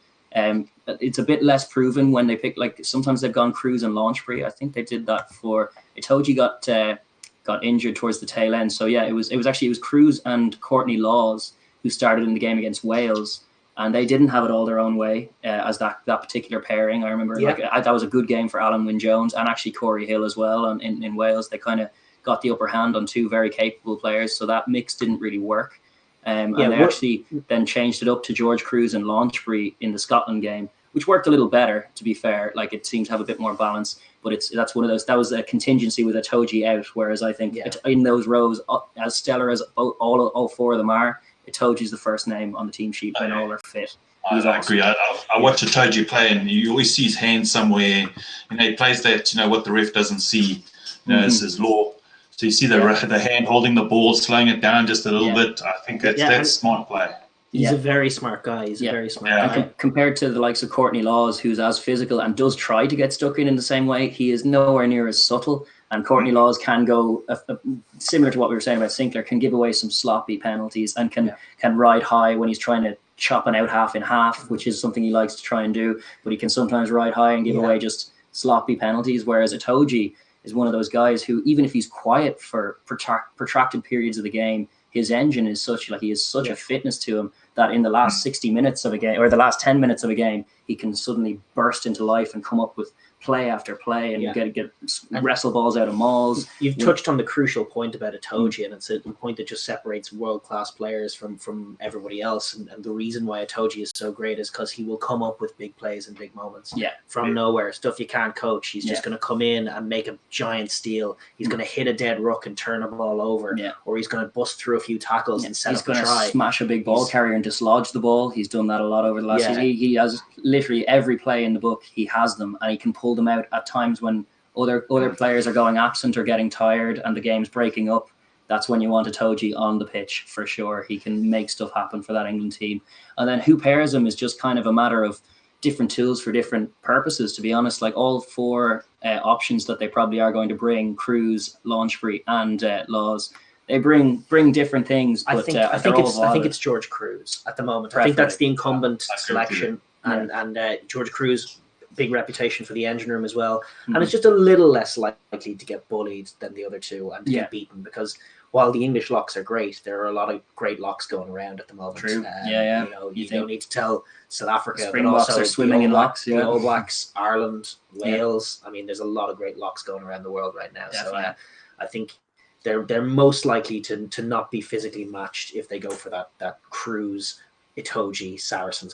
C: It's a bit less proven when they pick, like sometimes they've gone Cruz and Launchbury. I think they did that for Itoje got injured towards the tail end. So it was Cruz and Courtney Laws who started in the game against Wales. And they didn't have it all their own way as that particular pairing. I remember that was a good game for Alan Wynne-Jones and actually Corey Hill as well. And in Wales, they kind of got the upper hand on 2 very capable players. So that mix didn't really work. And they actually then changed it up to George Cruz and Launchbury in the Scotland game, which worked a little better, to be fair. Like, it seemed to have a bit more balance, but that's one of those, that was a contingency with Itoje out, whereas I think in those rows, as stellar as all four of them are, Itoje's the first name on the team sheet when all are fit.
B: I agree. I watch Itoje play, and you always see his hand somewhere. He plays that, what the ref doesn't see, is his law. So you see the hand holding the ball, slowing it down just a little bit. I think that's smart play.
A: He's a very smart guy. He's a very smart guy.
C: Compared to the likes of Courtney Laws, who's as physical and does try to get stuck in the same way, he is nowhere near as subtle. And Courtney Laws can go, similar to what we were saying about Sinclair, can give away some sloppy penalties and can ride high when he's trying to chop an out half in half, which is something he likes to try and do. But he can sometimes ride high and give away just sloppy penalties, whereas Itoje is one of those guys who, even if he's quiet for protracted periods of the game, his engine is such, he has such a fitness to him that in the last 60 minutes of a game, or the last 10 minutes of a game, he can suddenly burst into life and come up with play after play and get wrestle balls out of mauls.
A: You've touched on the crucial point about Itoje, and it's a point that just separates world-class players from everybody else. And the reason why Itoje is so great is because he will come up with big plays and big moments from nowhere. Stuff you can't coach. He's just going to come in and make a giant steal. He's going to hit a dead ruck and turn a ball over, or he's going to bust through a few tackles and set up a try. He's going to
C: smash a big ball carrier and dislodge the ball. He's done that a lot over the last season. He has literally every play in the book. He has them, and he can pull them out at times when other players are going absent or getting tired and the game's breaking up. That's when you want Itoje on the pitch for sure. He can make stuff happen for that England team. And then who pairs him is just kind of a matter of different tools for different purposes, to be honest. Like, all four options that they probably are going to bring, Cruz, Launchbury and Laws, they bring different things. But
A: I think it's George Cruz at the moment. Preferably. I think that's the incumbent selection, and George Cruz, big reputation for the engine room as well, and it's just a little less likely to get bullied than the other two and to get beaten, because while the English locks are great, there are a lot of great locks going around at the moment.
C: True.
A: You don't need to tell South Africa,
C: Springboks are swimming in locks.
A: The All Blacks, Ireland, Wales. I mean, there's a lot of great locks going around the world right now. Definitely. So I think they're most likely to not be physically matched if they go for that Cruz, Itoje, Saracens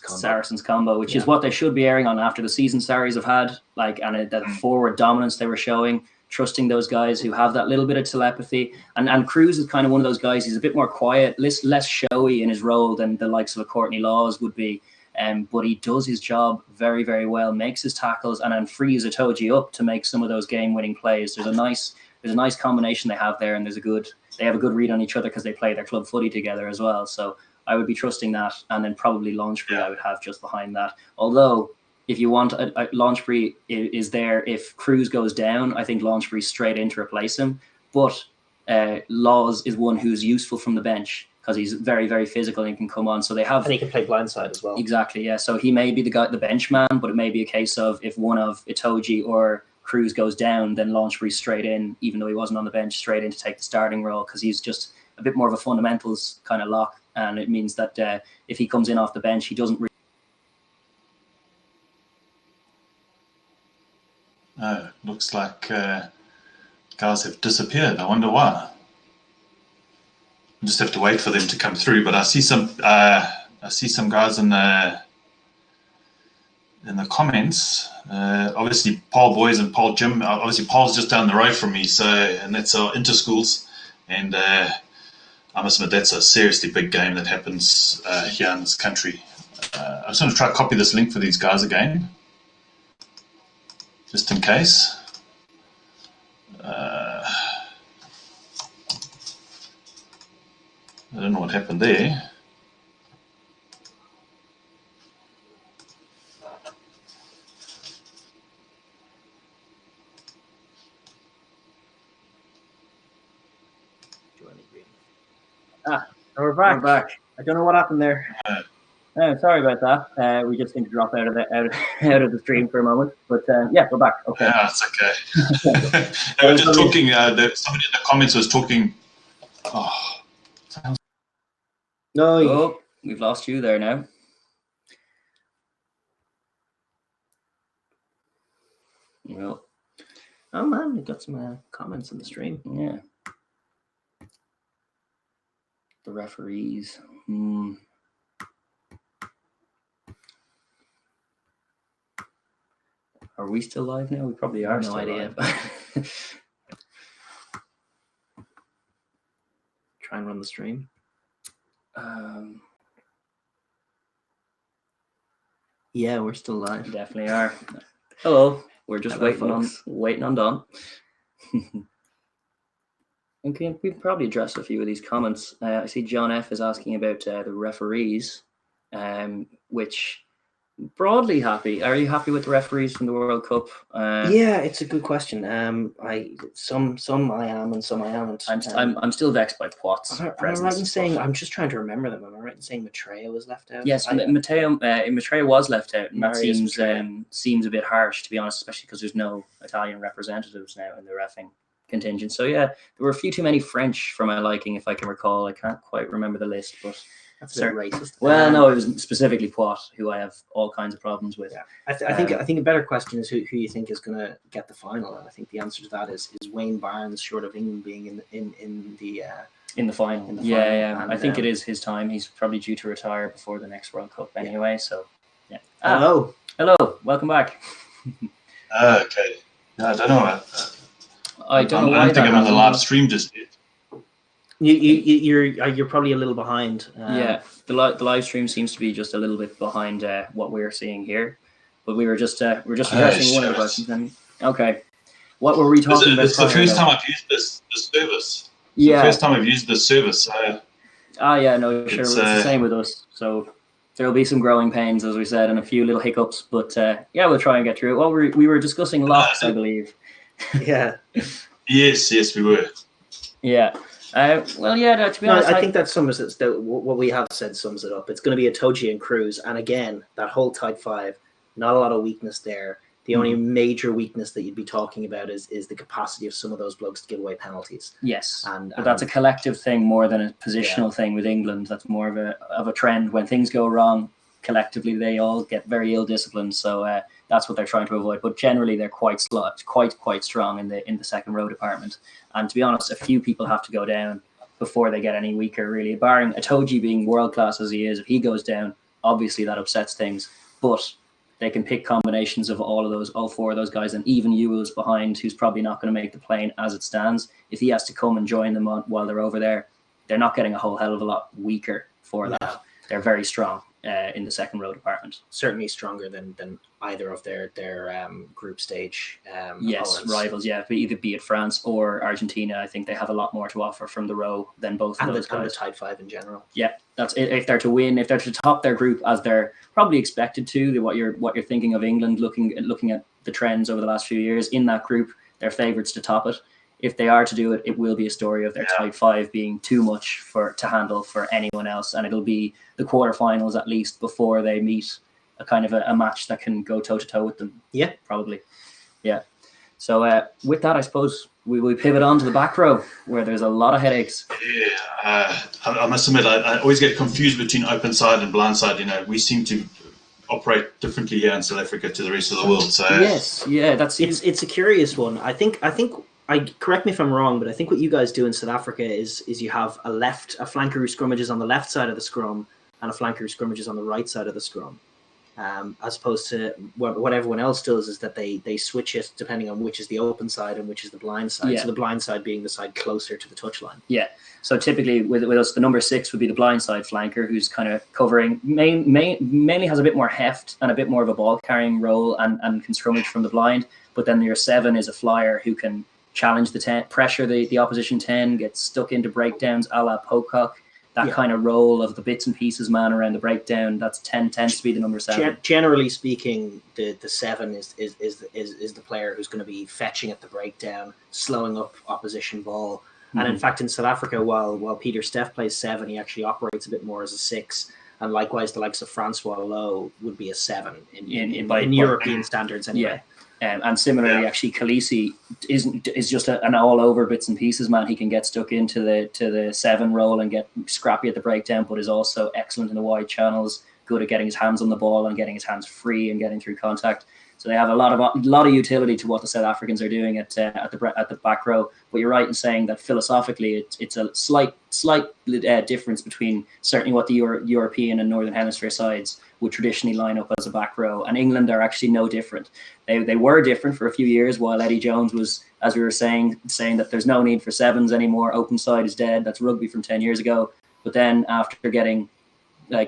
A: combo, which is what they should be airing on after the season Saris have had, that forward dominance they were showing, trusting those guys who have that little bit of telepathy. And Cruz is kind of one of those guys. He's a bit more quiet, less showy in his role than the likes of a Courtney Laws would be. But he does his job very, very well, makes his tackles, and then frees Itoje up to make some of those game-winning plays. There's a nice combination they have there, and they have a good read on each other because they play their club footy together as well. So I would be trusting that, and then probably Launchbury I would have just behind that. Although, if you want, Launchbury is there if Cruz goes down. I think Launchbury's straight in to replace him. But Laws is one who's useful from the bench because he's very, very physical and can come on. So they have, and he can play blindside as well.
C: Exactly, yeah. So he may be the bench man, but it may be a case of if one of Itoje or Cruz goes down, then Launchbury's straight in, even though he wasn't on the bench, straight in to take the starting role, because he's just a bit more of a fundamentals kind of lock. And it means that if he comes in off the bench, he doesn't
B: looks like guys have disappeared. I wonder why. I just have to wait for them to come through. But I see some guys in the comments. Obviously, Paul Boys and Paul Jim. Obviously, Paul's just down the road from me, and that's our interschools. And I must admit, that's a seriously big game that happens here in this country. I just want to try to copy this link for these guys again, just in case. I don't know what happened there.
C: We're back. I don't know what happened there. Sorry about that. We just seemed to drop out of the stream for a moment, but we're back. Okay.
B: Yeah, it's okay. They were just talking. Somebody in the comments was talking.
C: No, we've lost you there now. Well,
A: oh man, we got some comments in the stream.
C: Yeah. The referees. Are we still live now? We probably are.
A: No idea. Try and run the stream. Yeah, we're still live.
C: We definitely are. Hello. We're just waiting on Don. Okay, we've probably addressed a few of these comments. I see John F is asking about the referees, which broadly happy. Are you happy with the referees from the World Cup?
A: Yeah, it's a good question. Some I am and some I haven't.
C: I'm still vexed by Poit's
A: Am I right in saying, I'm just trying to remember them. Am I right in saying Matteo was left out?
C: Yes, Matteo was left out, and that seems a bit harsh, to be honest, especially because there's no Italian representatives now in the reffing contingent. So yeah, there were a few too many French for my liking, if I can recall. I can't quite remember the list, but
A: that's a bit racist.
C: Well, no, it was specifically Poit, who I have all kinds of problems with.
A: Yeah. I think a better question is who you think is going to get the final, and I think the answer to that is Wayne Barnes, short of England being in the final.
C: Yeah. And I think it is his time. He's probably due to retire before the next World Cup anyway. So yeah.
A: Hello,
C: welcome back.
B: Okay. Yeah, I don't know.
C: I don't
B: think I'm on the live stream just yet.
A: You're probably a little behind.
C: Yeah, the live stream seems to be just a little bit behind what we're seeing here, but we're just addressing one of the questions. Then okay, what were we talking about?
B: It's the first time I've used this service.
C: Yeah,
B: the first time I've used this service.
C: Yeah, no, sure, it's the same with us. So there'll be some growing pains, as we said, and a few little hiccups, but yeah, we'll try and get through it. Well, we were discussing locks, I believe.
A: Yeah.
B: Yes, we were.
C: Yeah. Well, yeah. To be honest,
A: I think that sums it. What we have said sums it up. It's going to be a Itoje and Cruz, and again, that whole tight five. Not a lot of weakness there. The only major weakness that you'd be talking about is the capacity of some of those blokes to give away penalties.
C: Yes, but that's a collective thing more than a positional thing with England. That's more of a trend. When things go wrong, collectively they all get very ill disciplined. So that's what they're trying to avoid. But generally, they're quite strong in the second row department. And to be honest, a few people have to go down before they get any weaker. Really, barring Itoje being world class as he is, if he goes down, obviously that upsets things. But they can pick combinations of all four of those guys, and even Ewell's behind, who's probably not going to make the plane as it stands. If he has to come and join them while they're over there, they're not getting a whole hell of a lot weaker for that. They're very strong in the second row department.
A: Certainly stronger than either of their group stage
C: opponents. Rivals. Yeah, either be it France or Argentina. I think they have a lot more to offer from the row than both of those guys.
A: And the tight five in general.
C: Yeah, that's it. If they're to win, if they're to top their group as they're probably expected to, what you're thinking of England looking at the trends over the last few years in that group, they're favourites to top it. If they are to do it, it will be a story of their tight five being too much to handle for anyone else, and it'll be the quarterfinals at least before they meet a kind of a match that can go toe to toe with them.
A: Yeah,
C: probably. Yeah. So with that, I suppose we will pivot on to the back row where there's a lot of headaches.
B: Yeah, I must admit, I always get confused between open side and blind side. You know, we seem to operate differently here in South Africa to the rest of the world. So
A: yes, yeah, it's a curious one. I think. Correct me if I'm wrong, but I think what you guys do in South Africa is you have a flanker who scrummages on the left side of the scrum and a flanker who scrummages on the right side of the scrum. As opposed to what everyone else does is that they switch it depending on which is the open side and which is the blind side. Yeah. So the blind side being the side closer to the touchline.
C: Yeah. So typically with us, the number 6 would be the blind side flanker, who's kind of covering mainly has a bit more heft and a bit more of a ball carrying role and can scrummage from the blind. But then your 7 is a flyer who can challenge the 10, pressure the opposition 10, get stuck into breakdowns a la Pocock. That kind of role of the bits and pieces man around the breakdown, that's tends to be the number 7.
A: Generally speaking, the 7 is the player who's going to be fetching at the breakdown, slowing up opposition ball. Mm-hmm. And in fact, in South Africa, while Peter Steff plays 7, he actually operates a bit more as a 6. And likewise, the likes of Francois Lowe would be a 7 in European standards anyway.
C: Yeah. And similarly, actually, Khaleesi is just an all-over bits and pieces man. He can get stuck into the 7 role and get scrappy at the breakdown, but is also excellent in the wide channels, good at getting his hands on the ball and getting his hands free and getting through contact. So they have a lot of utility to what the South Africans are doing at the back row. But you're right in saying that philosophically, it's a slight difference between certainly what the European and Northern Hemisphere sides would traditionally line up as a back row, and England are actually no different. They were different for a few years while Eddie Jones was, as we were saying that there's no need for sevens anymore. Open side is dead. That's rugby from 10 years ago. But then after getting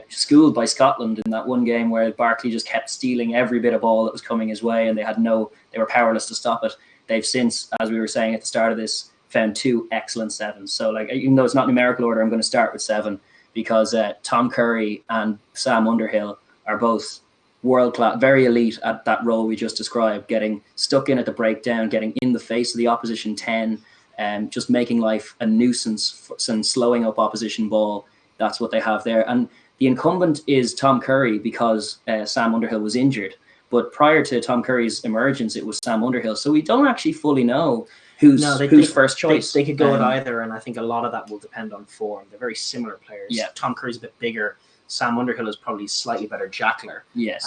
C: schooled by Scotland in that one game where Barkley just kept stealing every bit of ball that was coming his way, and they were powerless to stop it. They've since, as we were saying at the start of this, found 2 excellent sevens. So even though it's not numerical order, I'm going to start with 7 because Tom Curry and Sam Underhill are both world-class, very elite at that role we just described, getting stuck in at the breakdown, getting in the face of the opposition 10, and just making life a nuisance and slowing up opposition ball. That's what they have there. And the incumbent is Tom Curry because Sam Underhill was injured. But prior to Tom Curry's emergence, it was Sam Underhill. So we don't actually fully know who's first choice.
A: They could go at either, and I think a lot of that will depend on form. They're very similar players.
C: Yeah.
A: Tom Curry's a bit bigger. Sam Underhill is probably slightly better jackler.
C: Yes.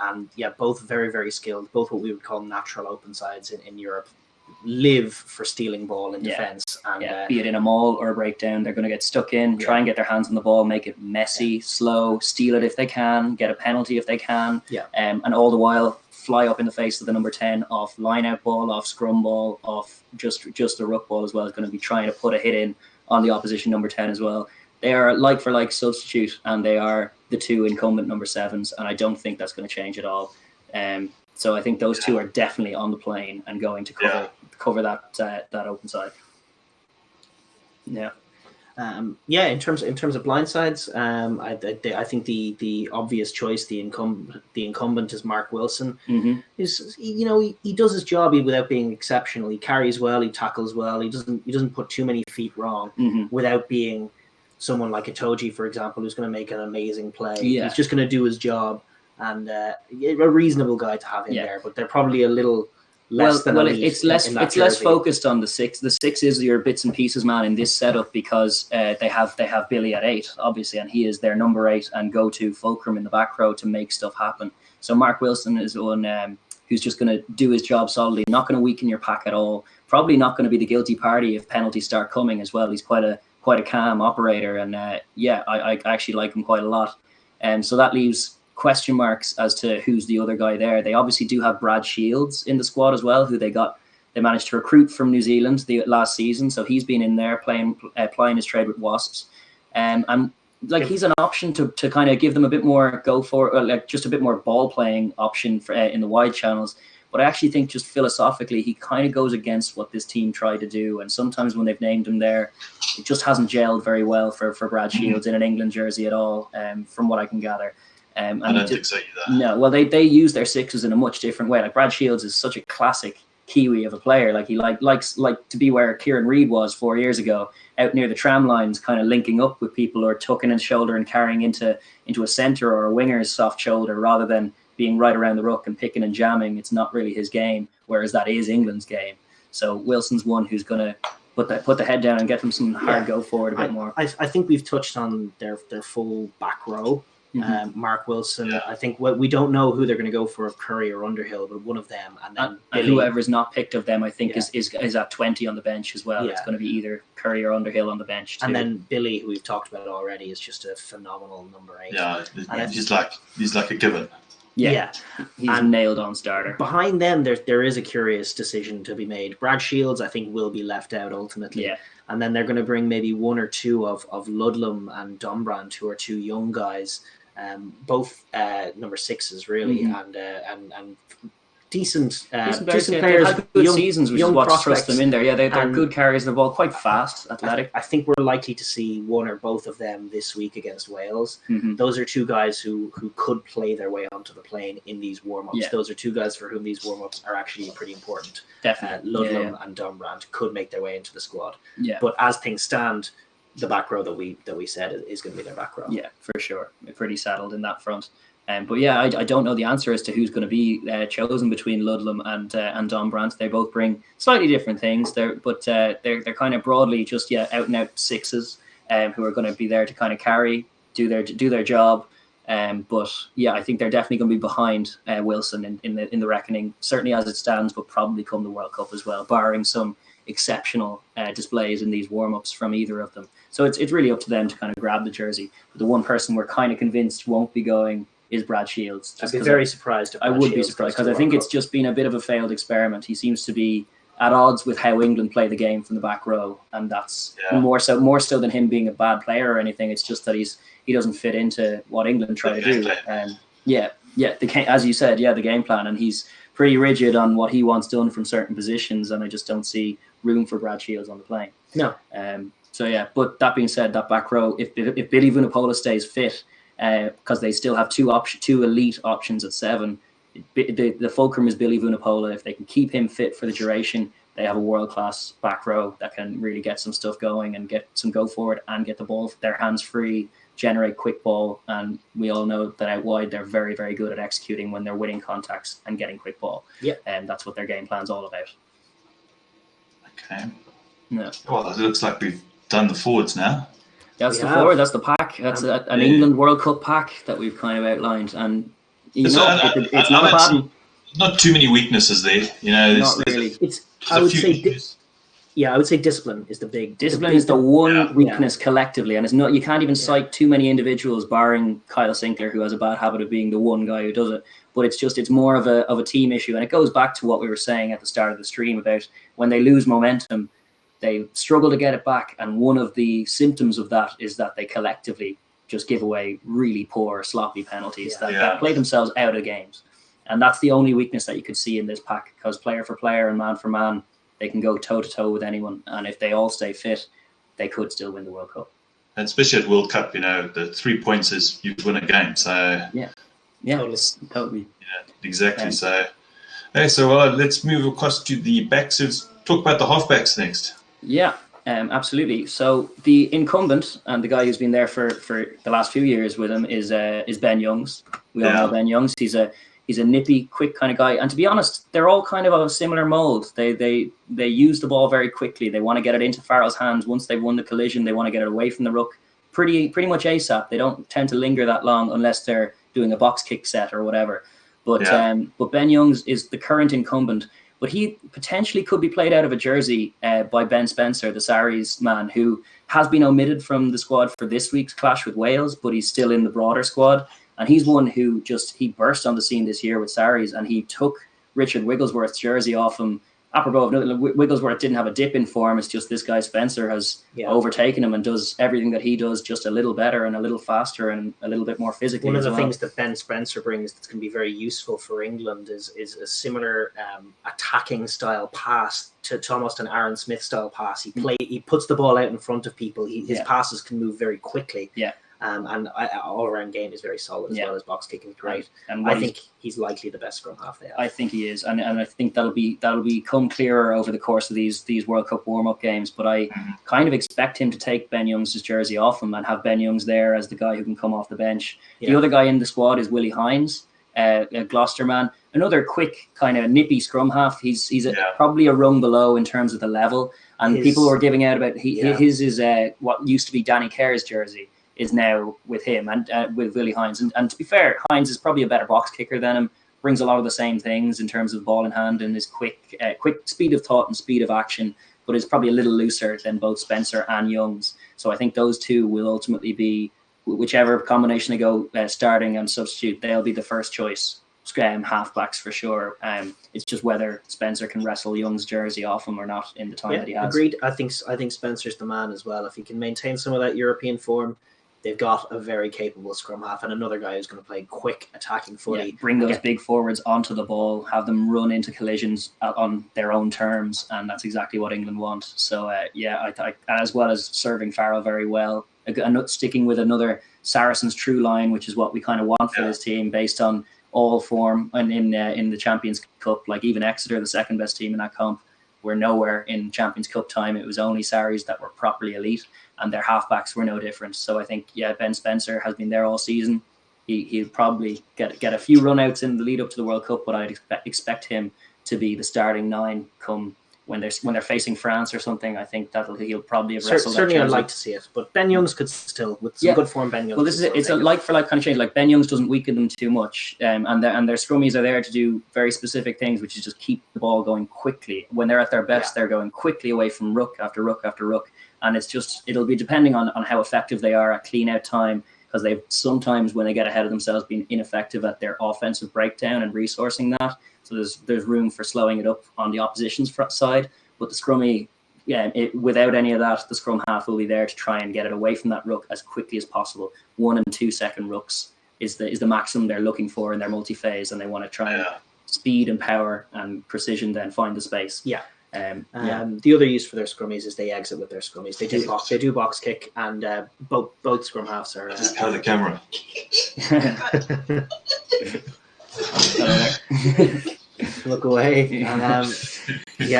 A: And yeah, both very, very skilled. Both what we would call natural open sides in Europe live for stealing ball in defence. And
C: be it in a maul or a breakdown, they're going to get stuck in, try and get their hands on the ball, make it messy, slow, steal it if they can, get a penalty if they can, and all the while fly up in the face of the number 10 off line-out ball, off scrum ball, off just a ruck ball as well. Is going to be trying to put a hit in on the opposition number 10 as well. They are like for like substitute, and they are the 2 incumbent number 7s, and I don't think that's going to change at all. So I think those 2 are definitely on the plane and going to cover that open side. Yeah.
A: In terms of blind sides, I think the obvious choice, the incumbent is Mark Wilson.
C: Mm-hmm.
A: He does his job without being exceptional. He carries well, he tackles well. He doesn't put too many feet wrong without being someone like Itoje, for example, who's going to make an amazing play.
C: Yeah.
A: He's just going to do his job, and a reasonable guy to have in there. But they're probably a little less than elite.
C: It's less focused on the 6. The 6 is your bits and pieces man in this setup because they have Billy at 8, obviously, and he is their number 8 and go-to fulcrum in the back row to make stuff happen. So Mark Wilson is one who's just going to do his job solidly, not going to weaken your pack at all. Probably not going to be the guilty party if penalties start coming as well. He's quite a calm operator, and I actually like him quite a lot. So that leaves question marks as to who's the other guy there. They obviously do have Brad Shields in the squad as well, who they managed to recruit from New Zealand the last season. So he's been in there plying his trade with Wasps, and he's an option to kind of give them a bit more just a bit more ball playing option for in the wide channels. But I actually think just philosophically, he kind of goes against what this team tried to do. And sometimes when they've named him there, it just hasn't gelled very well for Brad Shields in an England jersey at all, from what I can gather.
B: I don't think so either.
C: No, well, they use their 6s in a much different way. Like Brad Shields is such a classic Kiwi of a player. Like he likes to be where Kieran Reid was 4 years ago, out near the tram lines, kind of linking up with people or tucking his shoulder and carrying into a centre or a winger's soft shoulder rather than being right around the ruck and picking and jamming. It's not really his game, whereas that is England's game. So Wilson's one who's going to put the head down and get them some hard go forward a bit more.
A: I think we've touched on their full back row. Mark Wilson. I think we don't know who they're going to go for, Curry or Underhill, but one of them, and then
C: whoever's not picked of them, I think is at 20 on the bench as well. It's going to be either Curry or Underhill on the bench too.
A: And then Billy, who we've talked about already, is just a phenomenal number 8.
B: Yeah, he's like a given.
C: Yeah. He's a nailed on starter.
A: Behind them, there is a curious decision to be made. Brad Shields, I think, will be left out ultimately.
C: Yeah.
A: And then they're going to bring maybe 1 or 2 of Ludlam and Dombrand, who are 2 young guys, both number 6s really, and decent players.
C: They've had good seasons, which is what
A: prospects.
C: Trust them in there. Yeah, they're good carriers of the ball, quite fast, athletic.
A: I think we're likely to see 1 or both of them this week against Wales. Those are 2 guys who could play their way onto the plane in these warm-ups.
C: Yeah.
A: Those are 2 guys for whom these warm-ups are actually pretty important.
C: Definitely.
A: Ludlam and Dombrand could make their way into the squad.
C: Yeah.
A: But as things stand, the back row that we said is going to be their back row.
C: Yeah, for sure. They're pretty saddled in that front. But yeah, I don't know the answer as to who's going to be chosen between Ludlam and Dombrand. They both bring slightly different things. They're kind of broadly just out and out 6s who are going to be there to kind of do their job. But yeah, I think they're definitely going to be behind Wilson in the reckoning, certainly as it stands, but probably come the World Cup as well, barring some exceptional displays in these warm-ups from either of them. So it's really up to them to kind of grab the jersey. But the one person we're kind of convinced won't be going is Brad Shields.
A: I'd be very surprised if
C: I would be surprised, because I think it's just been a bit of a failed experiment. He seems to be at odds with how England play the game from the back row, and that's more so than him being a bad player or anything. It's just that he doesn't fit into what England try to do. As you said, the game plan, and he's pretty rigid on what he wants done from certain positions, and I just don't see room for Brad Shields on the plane.
A: No.
C: But that being said, that back row, if Billy Vunipola stays fit, because they still have two elite options at 7. The fulcrum is Billy Vunipola. If they can keep him fit for the duration, they have a world-class back row that can really get some stuff going and get some go forward and get the ball, their hands free, generate quick ball. And we all know that out wide, they're very, very good at executing when they're winning contacts and getting quick ball.
A: Yeah.
C: And that's what their game plan's all about.
B: Okay.
C: Yeah.
B: Well, it looks like we've done the forwards now.
C: That's the forward. That's the pack. That's an England World Cup pack that we've kind of outlined. And it's not a bad one.
B: Not too many weaknesses there.
C: Not really.
A: I would say discipline is the big.
C: Discipline is the one weakness collectively, and it's not. You can't even cite too many individuals, barring Kyle Sinclair, who has a bad habit of being the one guy who does it. But it's more of a team issue, and it goes back to what we were saying at the start of the stream about when they lose momentum, they struggle to get it back, and one of the symptoms of that is that they collectively just give away really poor, sloppy penalties that play themselves out of games. And that's the only weakness that you could see in this pack, because player for player and man for man, they can go toe-to-toe with anyone. And if they all stay fit, they could still win the World Cup.
B: And especially at World Cup, the 3 points is you win a game. So
C: totally.
B: Yeah, exactly. So let's move across to the backs. Let's talk about the halfbacks next.
C: Yeah, absolutely. So the incumbent and the guy who's been there for the last few years with him is Ben Youngs. We all know Ben Youngs. He's a nippy, quick kind of guy. And to be honest, they're all kind of a similar mold. They use the ball very quickly. They want to get it into Farrell's hands. Once they've won the collision, they want to get it away from the ruck pretty much ASAP. They don't tend to linger that long unless they're doing a box kick set or whatever. But Ben Youngs is the current incumbent. But he potentially could be played out of a jersey by Ben Spencer, the Sarries man, who has been omitted from the squad for this week's clash with Wales, but he's still in the broader squad. And he's one who he burst on the scene this year with Sarries, and he took Richard Wigglesworth's jersey off him. Apropos of Wigglesworth didn't have a dip in form. It's just this guy Spencer has overtaken him and does everything that he does just a little better and a little faster and a little bit more physically.
A: One of the things that Ben Spencer brings that's going to be very useful for England is a similar attacking style pass to almost an Aaron Smith style pass. He puts the ball out in front of people. His passes can move very quickly. Yeah. And all-around game is very solid as well as box kicking is great. And I think he's likely the best scrum half they have.
C: I think he is, and I think that'll become clearer over the course of these World Cup warm-up games. But I kind of expect him to take Ben Youngs' jersey off him and have Ben Youngs there as the guy who can come off the bench. Yeah. The other guy in the squad is Willie Hines, a Gloucester man, another quick kind of nippy scrum half. He's probably a rung below in terms of the level, and people were giving out about his is what used to be Danny Kerr's jersey is now with him and with Willie Hines. And to be fair, Hines is probably a better box kicker than him, brings a lot of the same things in terms of ball in hand and his quick speed of thought and speed of action, but is probably a little looser than both Spencer and Youngs. So I think those two will ultimately be, whichever combination they go starting and substitute, they'll be the first choice halfbacks for sure. It's just whether Spencer can wrestle Young's jersey off him or not in the time that he has.
A: Agreed. I think Spencer's the man as well. If he can maintain some of that European form, they've got a very capable scrum half and another guy who's going to play quick attacking footy.
C: Bring those big forwards onto the ball, have them run into collisions on their own terms, and that's exactly what England want. So I as well as serving Farrell very well, sticking with another Saracens true line, which is what we kind of want for this team based on all form and in the Champions Cup. Like even Exeter, the second best team in that comp, were nowhere in Champions Cup time. It was only Sarries that were properly elite, and their halfbacks were no different. So I think, Ben Spencer has been there all season. He'll probably get a few run-outs in the lead up to the World Cup, but I'd expect him to be the starting 9 come when they're facing France or something. I think he'll probably have wrestled.
A: Certainly, I'd like to see it, but Ben Youngs could still, with some good form, Ben Youngs.
C: Well, this is it. It's a like for like kind of change. Like Ben Youngs doesn't weaken them too much, and their scrummies are there to do very specific things, which is just keep the ball going quickly. When they're at their best, they're going quickly away from ruck after ruck after ruck, and it'll be depending on how effective they are at clean out time because they've sometimes, when they get ahead of themselves, been ineffective at their offensive breakdown and resourcing that. So there's room for slowing it up on the opposition's front side. But the scrummy, without any of that, the scrum half will be there to try and get it away from that ruck as quickly as possible. 1 and 2 second rucks is the maximum they're looking for in their multi-phase, and they want to try and speed and power and precision then find the space.
A: The other use for their scrummies is they exit with their scrummies. They do box kick, and both scrum halves are.
B: Just cover the camera.
A: Look away. And, they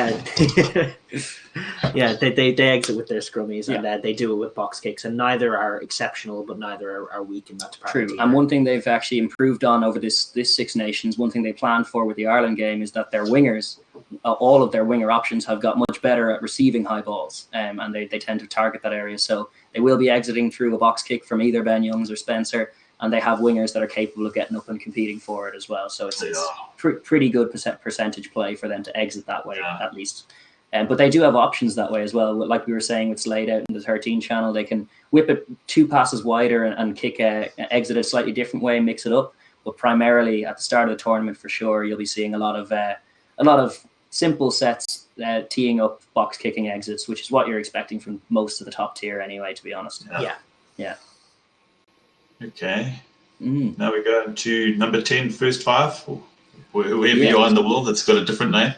A: exit with their scrummies, and they do it with box kicks, and neither are exceptional, but neither are weak in that department.
C: True. And one thing they've actually improved on over this Six Nations, one thing they planned for with the Ireland game, is that their wingers, all of their winger options, have got much better at receiving high balls, and they tend to target that area. So they will be exiting through a box kick from either Ben Youngs or Spencer, and they have wingers that are capable of getting up and competing for it as well. So it's pretty good percentage play for them to exit that way, at least. But they do have options that way as well. Like we were saying with Slade out in the 13 channel, they can whip it 2 passes wider and kick exit a slightly different way, mix it up. But primarily at the start of the tournament, for sure, you'll be seeing a lot of simple sets, teeing up box kicking exits, which is what you're expecting from most of the top tier anyway, to be honest. Yeah.
B: Okay. Now we go to number 10, first 5, or whoever you are in the world that's got a different name.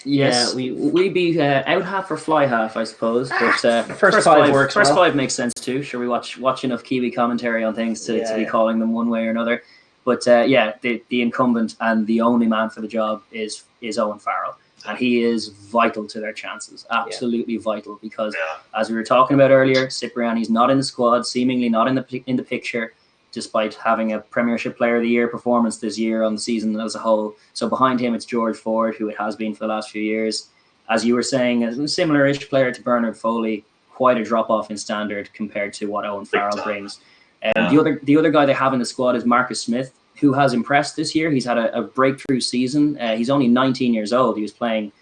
C: Yes, we be out half or fly half, I suppose. But
A: first five works.
C: First 5 makes sense too. Sure, we watch enough Kiwi commentary on things to be calling them one way or another. But the incumbent and the only man for the job is Owen Farrell, and he is vital to their chances. Absolutely vital, because as we were talking about earlier, Cipriani's not in the squad, seemingly not in the picture, despite having a Premiership Player of the Year performance this year on the season as a whole. So behind him, it's George Ford, who it has been for the last few years. As you were saying, a similar-ish player to Bernard Foley, quite a drop-off in standard compared to what Owen Farrell brings. The other guy they have in the squad is Marcus Smith, who has impressed this year. He's had a breakthrough season. He's only 19 years old. He was playing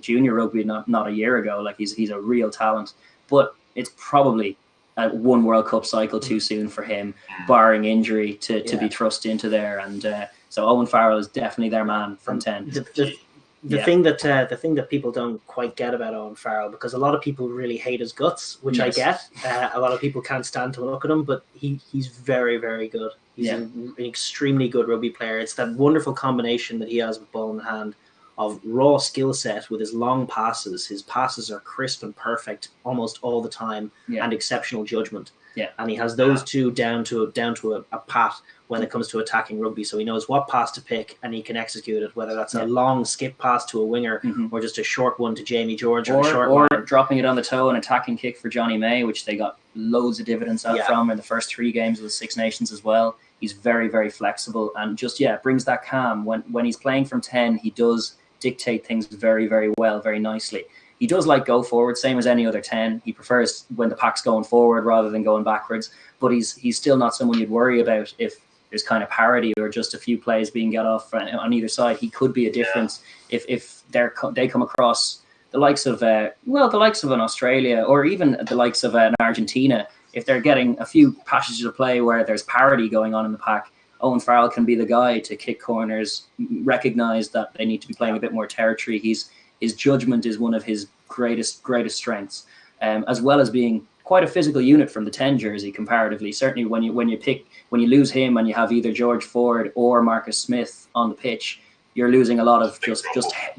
C: junior rugby not a year ago. Like he's a real talent. But it's probably one World Cup cycle too soon for him, barring injury, to be thrust into there. And so Owen Farrell is definitely their man from 10.
A: The thing that people don't quite get about Owen Farrell, because a lot of people really hate his guts, which I get. A lot of people can't stand to look at him, but he's very, very good. He's an extremely good rugby player. It's that wonderful combination that he has with ball in hand of raw skill set with his long passes. His passes are crisp and perfect almost all the time, and exceptional judgment. And he has those two down to a pat when it comes to attacking rugby. So he knows what pass to pick, and he can execute it, whether that's a long skip pass to a winger or just a short one to Jamie George
C: or dropping it on the toe and attacking kick for Johnny May, which they got loads of dividends out from in the first 3 games of the Six Nations as well. He's very, very flexible and just brings that calm. When he's playing from 10, he does dictate things very, very well, very nicely. He does like go forward, same as any other 10. He prefers when the pack's going forward rather than going backwards. But he's still not someone you'd worry about if there's kind of parity or just a few plays being got off on either side. He could be a difference if they come across the likes of an Australia or even the likes of an Argentina. If they're getting a few passages of play where there's parity going on in the pack, Owen Farrell can be the guy to kick corners, recognise that they need to be playing a bit more territory. His judgment is one of his greatest strengths, as well as being quite a physical unit from the 10 jersey comparatively. Certainly when you lose him and you have either George Ford or Marcus Smith on the pitch, you're losing a lot of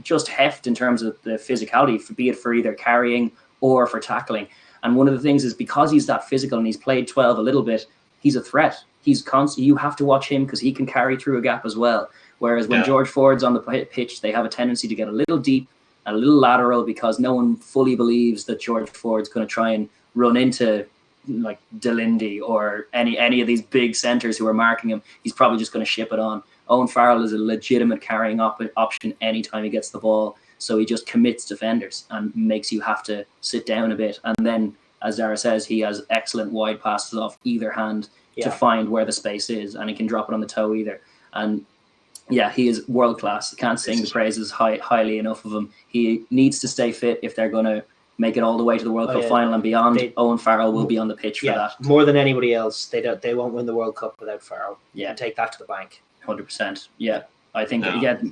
C: just heft in terms of the physicality, be it for either carrying or for tackling. And one of the things is, because he's that physical and he's played 12 a little bit, he's a threat. He's constant. You have to watch him because he can carry through a gap as well. Whereas when George Ford's on the pitch, they have a tendency to get a little deep, a little lateral, because no one fully believes that George Ford's going to try and run into like Delindy or any of these big centres who are marking him. He's probably just going to ship it on. Owen Farrell is a legitimate carrying option anytime he gets the ball. So he just commits defenders and makes you have to sit down a bit. And then, as Dara says, he has excellent wide passes off either hand to find where the space is, and he can drop it on the toe either. And he is world class. Can't sing the praises highly enough of him. He needs to stay fit if they're going to make it all the way to the World Cup final and beyond, Owen Farrell will be on the pitch for that.
A: More than anybody else, they won't win the World Cup without Farrell.
C: Yeah,
A: take that to the bank.
C: 100%. Yeah, I think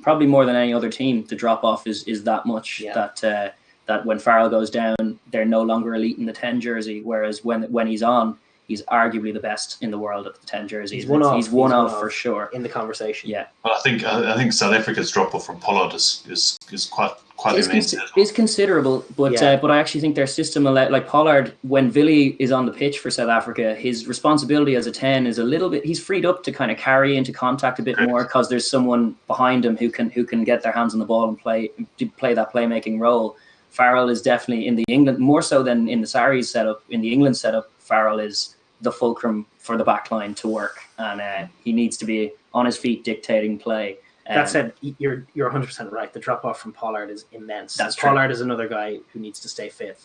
C: probably more than any other team, the drop off is that much that when Farrell goes down, they're no longer elite in the 10 jersey. Whereas when he's on, he's arguably the best in the world at the 10 jersey. He's one off for sure
A: in the conversation.
C: Yeah.
B: Well, I think South Africa's drop off from Pollard is quite immense.
C: Is considerable, but I actually think their system like Pollard, when Villy is on the pitch for South Africa, his responsibility as a 10 is a little bit. He's freed up to kind of carry into contact a bit more because there's someone behind him who can get their hands on the ball and play that playmaking role. Farrell is definitely in the England more so than in the Saris setup. In the England setup, Farrell is the fulcrum for the back line to work, and he needs to be on his feet dictating play.
A: That said, you're 100% right. The drop off from Pollard is immense. Pollard is another guy who needs to stay fit.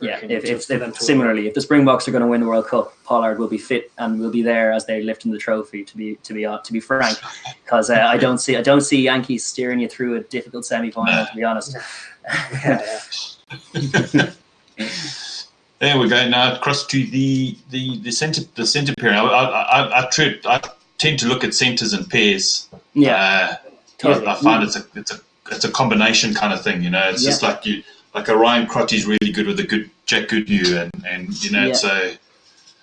C: Similarly, if the Springboks are going to win the World Cup, Pollard will be fit and will be there as they lift him the trophy. To be frank, because I don't see Yankees steering you through a difficult semi-final. To be honest.
B: There we go. Now across to the centre pairing. I tend to look at centres and pairs.
C: Yeah.
B: Totally. I find it's a combination kind of thing. It's just like a Ryan Crotty's really good with a good Jack Goodhue, and so.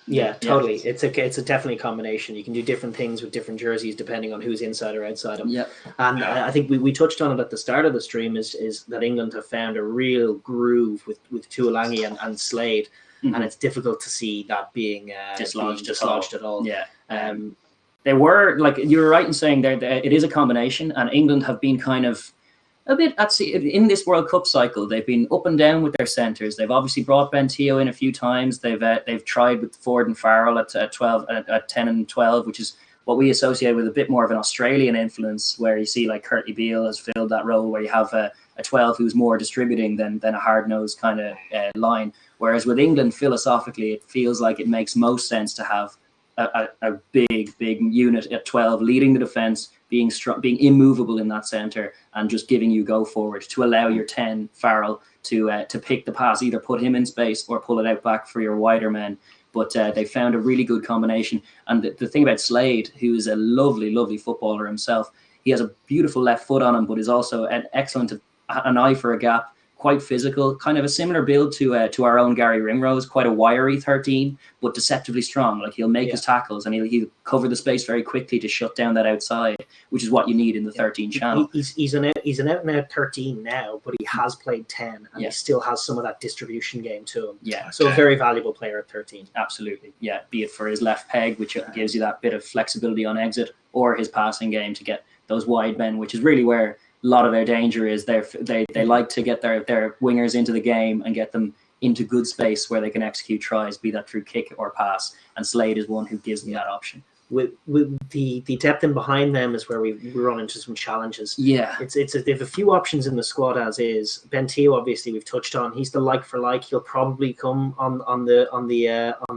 A: Yeah, totally. It's a definitely combination. You can do different things with different jerseys depending on who's inside or outside them.
C: Yeah.
A: And I think we touched on it at the start of the stream is that England have found a real groove with Tuolangi and Slade, and it's difficult to see that being dislodged at all.
C: Yeah. They were, like you were right in saying there it is a combination, and England have been kind of a bit in this World Cup cycle. They've been up and down with their centres. They've obviously brought Ben Teo in a few times. They've tried with Ford and Farrell at 10 and 12, which is what we associate with a bit more of an Australian influence, where you see like Curtly Beale has filled that role, where you have a 12 who's more distributing than a hard-nosed kind of line. Whereas with England, philosophically, it feels like it makes most sense to have a big unit at 12 leading the defence, being strong, being immovable in that centre, and just giving you go forward to allow your 10 Farrell to pick the pass, either put him in space or pull it out back for your wider men. But they found a really good combination. And the thing about Slade, who is a lovely footballer himself, he has a beautiful left foot on him, but is also an excellent eye for a gap. Quite physical, kind of a similar build to our own Gary Ringrose, quite a wiry 13, but deceptively strong. Like he'll make his tackles and he'll cover the space very quickly to shut down that outside, which is what you need in the 13 channel.
A: He's an out and out 13 now, but he has played 10 and he still has some of that distribution game to him.
C: Yeah.
A: So a very valuable player at 13.
C: Absolutely. Yeah. Be it for his left peg, which gives you that bit of flexibility on exit, or his passing game to get those wide men, which is really where a lot of their danger is. They like to get their wingers into the game and get them into good space where they can execute tries, be that through kick or pass. And Slade is one who gives them that option.
A: With the depth in behind them is where we run into some challenges.
C: Yeah,
A: they have a few options in the squad as is. Ben Teo, obviously we've touched on. He's the like for like. He'll probably come on the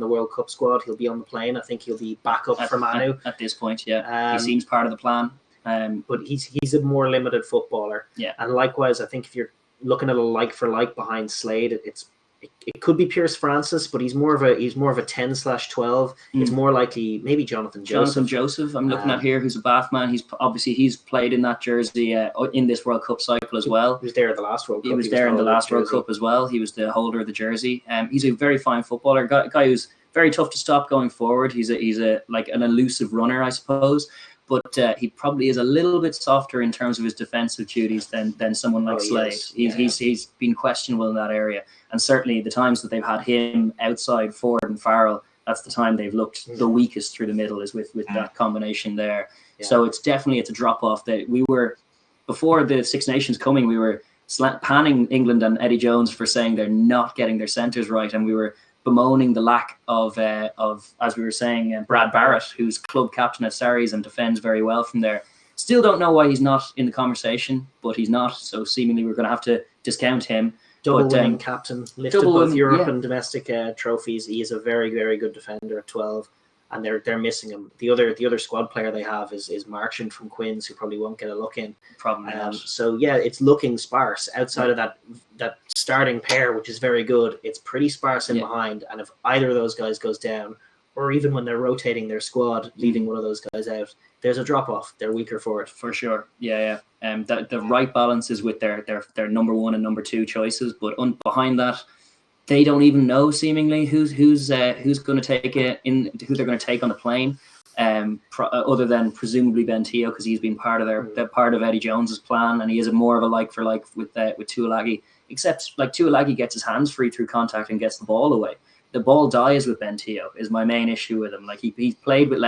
A: World Cup squad. He'll be on the plane. I think he'll be back up for Manu
C: at this point. Yeah, he seems part of the plan.
A: But he's a more limited footballer.
C: Yeah,
A: and likewise, I think if you're looking at a like for like behind Slade, it could be Pierce Francis, but he's more of a 10/12. It's more likely maybe Jonathan Joseph.
C: I'm looking at here, who's a Bath man. He's played in that jersey in this World Cup cycle as well.
A: He was there at the last World Cup.
C: He was there in the last World Cup as well. He was the holder of the jersey. He's a very fine footballer, guy who's very tough to stop going forward. He's like an elusive runner, I suppose. But he probably is a little bit softer in terms of his defensive duties than someone like Slade. He's been questionable in that area, and certainly the times that they've had him outside Ford and Farrell, that's the time they've looked the weakest through the middle, is with that combination there. Yeah. So it's a drop off. That we were, before the Six Nations coming, we were panning England and Eddie Jones for saying they're not getting their centres right, and we were bemoaning the lack of as we were saying, Brad Barrett, who's club captain at Saris and defends very well from there. Still don't know why he's not in the conversation, but he's not. So seemingly we're going to have to discount him.
A: Double winning captain, lifted both Europe and domestic trophies. He is a very, very good defender at 12. and they're missing him. The other squad player they have is Marchant from Quins, who probably won't get a look in.
C: Probably not.
A: So yeah, it's looking sparse outside of that starting pair, which is very good. It's pretty sparse in behind, and if either of those guys goes down, or even when they're rotating their squad, leaving one of those guys out, there's a drop off. They're weaker for it.
C: For sure. Yeah. The right balance is with their number one and number two choices, but behind that, they don't even know seemingly who's going to take it in, who they're going to take on the plane, other than presumably Ben Teo, because he's been part of their part of Eddie Jones's plan, and he is more of a like for like with Tuilagi, except like Tuilagi gets his hands free through contact and gets the ball away. The ball dies with Ben Teo is my main issue with him. Like he played with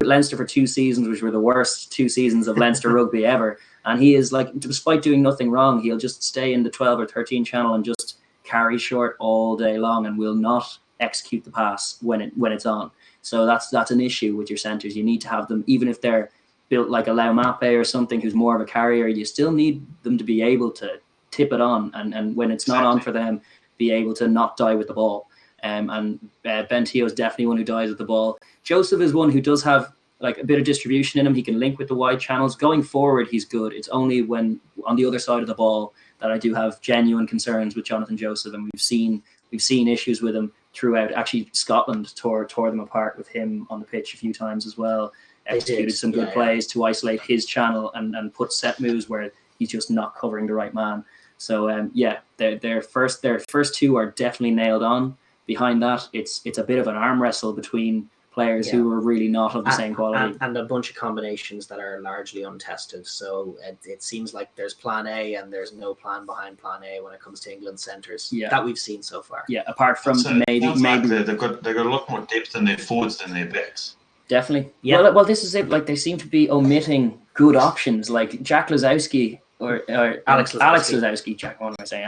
C: Leinster for 2 seasons, which were the worst 2 seasons of Leinster rugby ever, and he is like, despite doing nothing wrong, he'll just stay in the 12 or 13 channel and just carry short all day long and will not execute the pass when it's on. So that's an issue with your centres. You need to have them, even if they're built like a Lau Mape or something who's more of a carrier, you still need them to be able to tip it on, and when it's not on for them, be able to not die with the ball. And Ben Teo is definitely one who dies with the ball. Joseph is one who does have like a bit of distribution in him. He can link with the wide channels. Going forward, he's good. It's only when on the other side of the ball that I do have genuine concerns with Jonathan Joseph, and we've seen issues with him throughout. Actually, Scotland tore them apart with him on the pitch a few times as well. Executed some good plays to isolate his channel and put set moves where he's just not covering the right man. So their first 2 are definitely nailed on. Behind that, it's a bit of an arm wrestle between players who are really not of the same quality,
A: and a bunch of combinations that are largely untested. So it seems like there's plan A and there's no plan behind plan A when it comes to England centres that we've seen so far.
C: Yeah, apart from maybe
B: they've got a lot more depth in their forwards than their backs.
C: Definitely. Yeah. Well, this is it. Like they seem to be omitting good options, like Jack Lazowski. Or Alex Lazowski. Jack, what am I saying?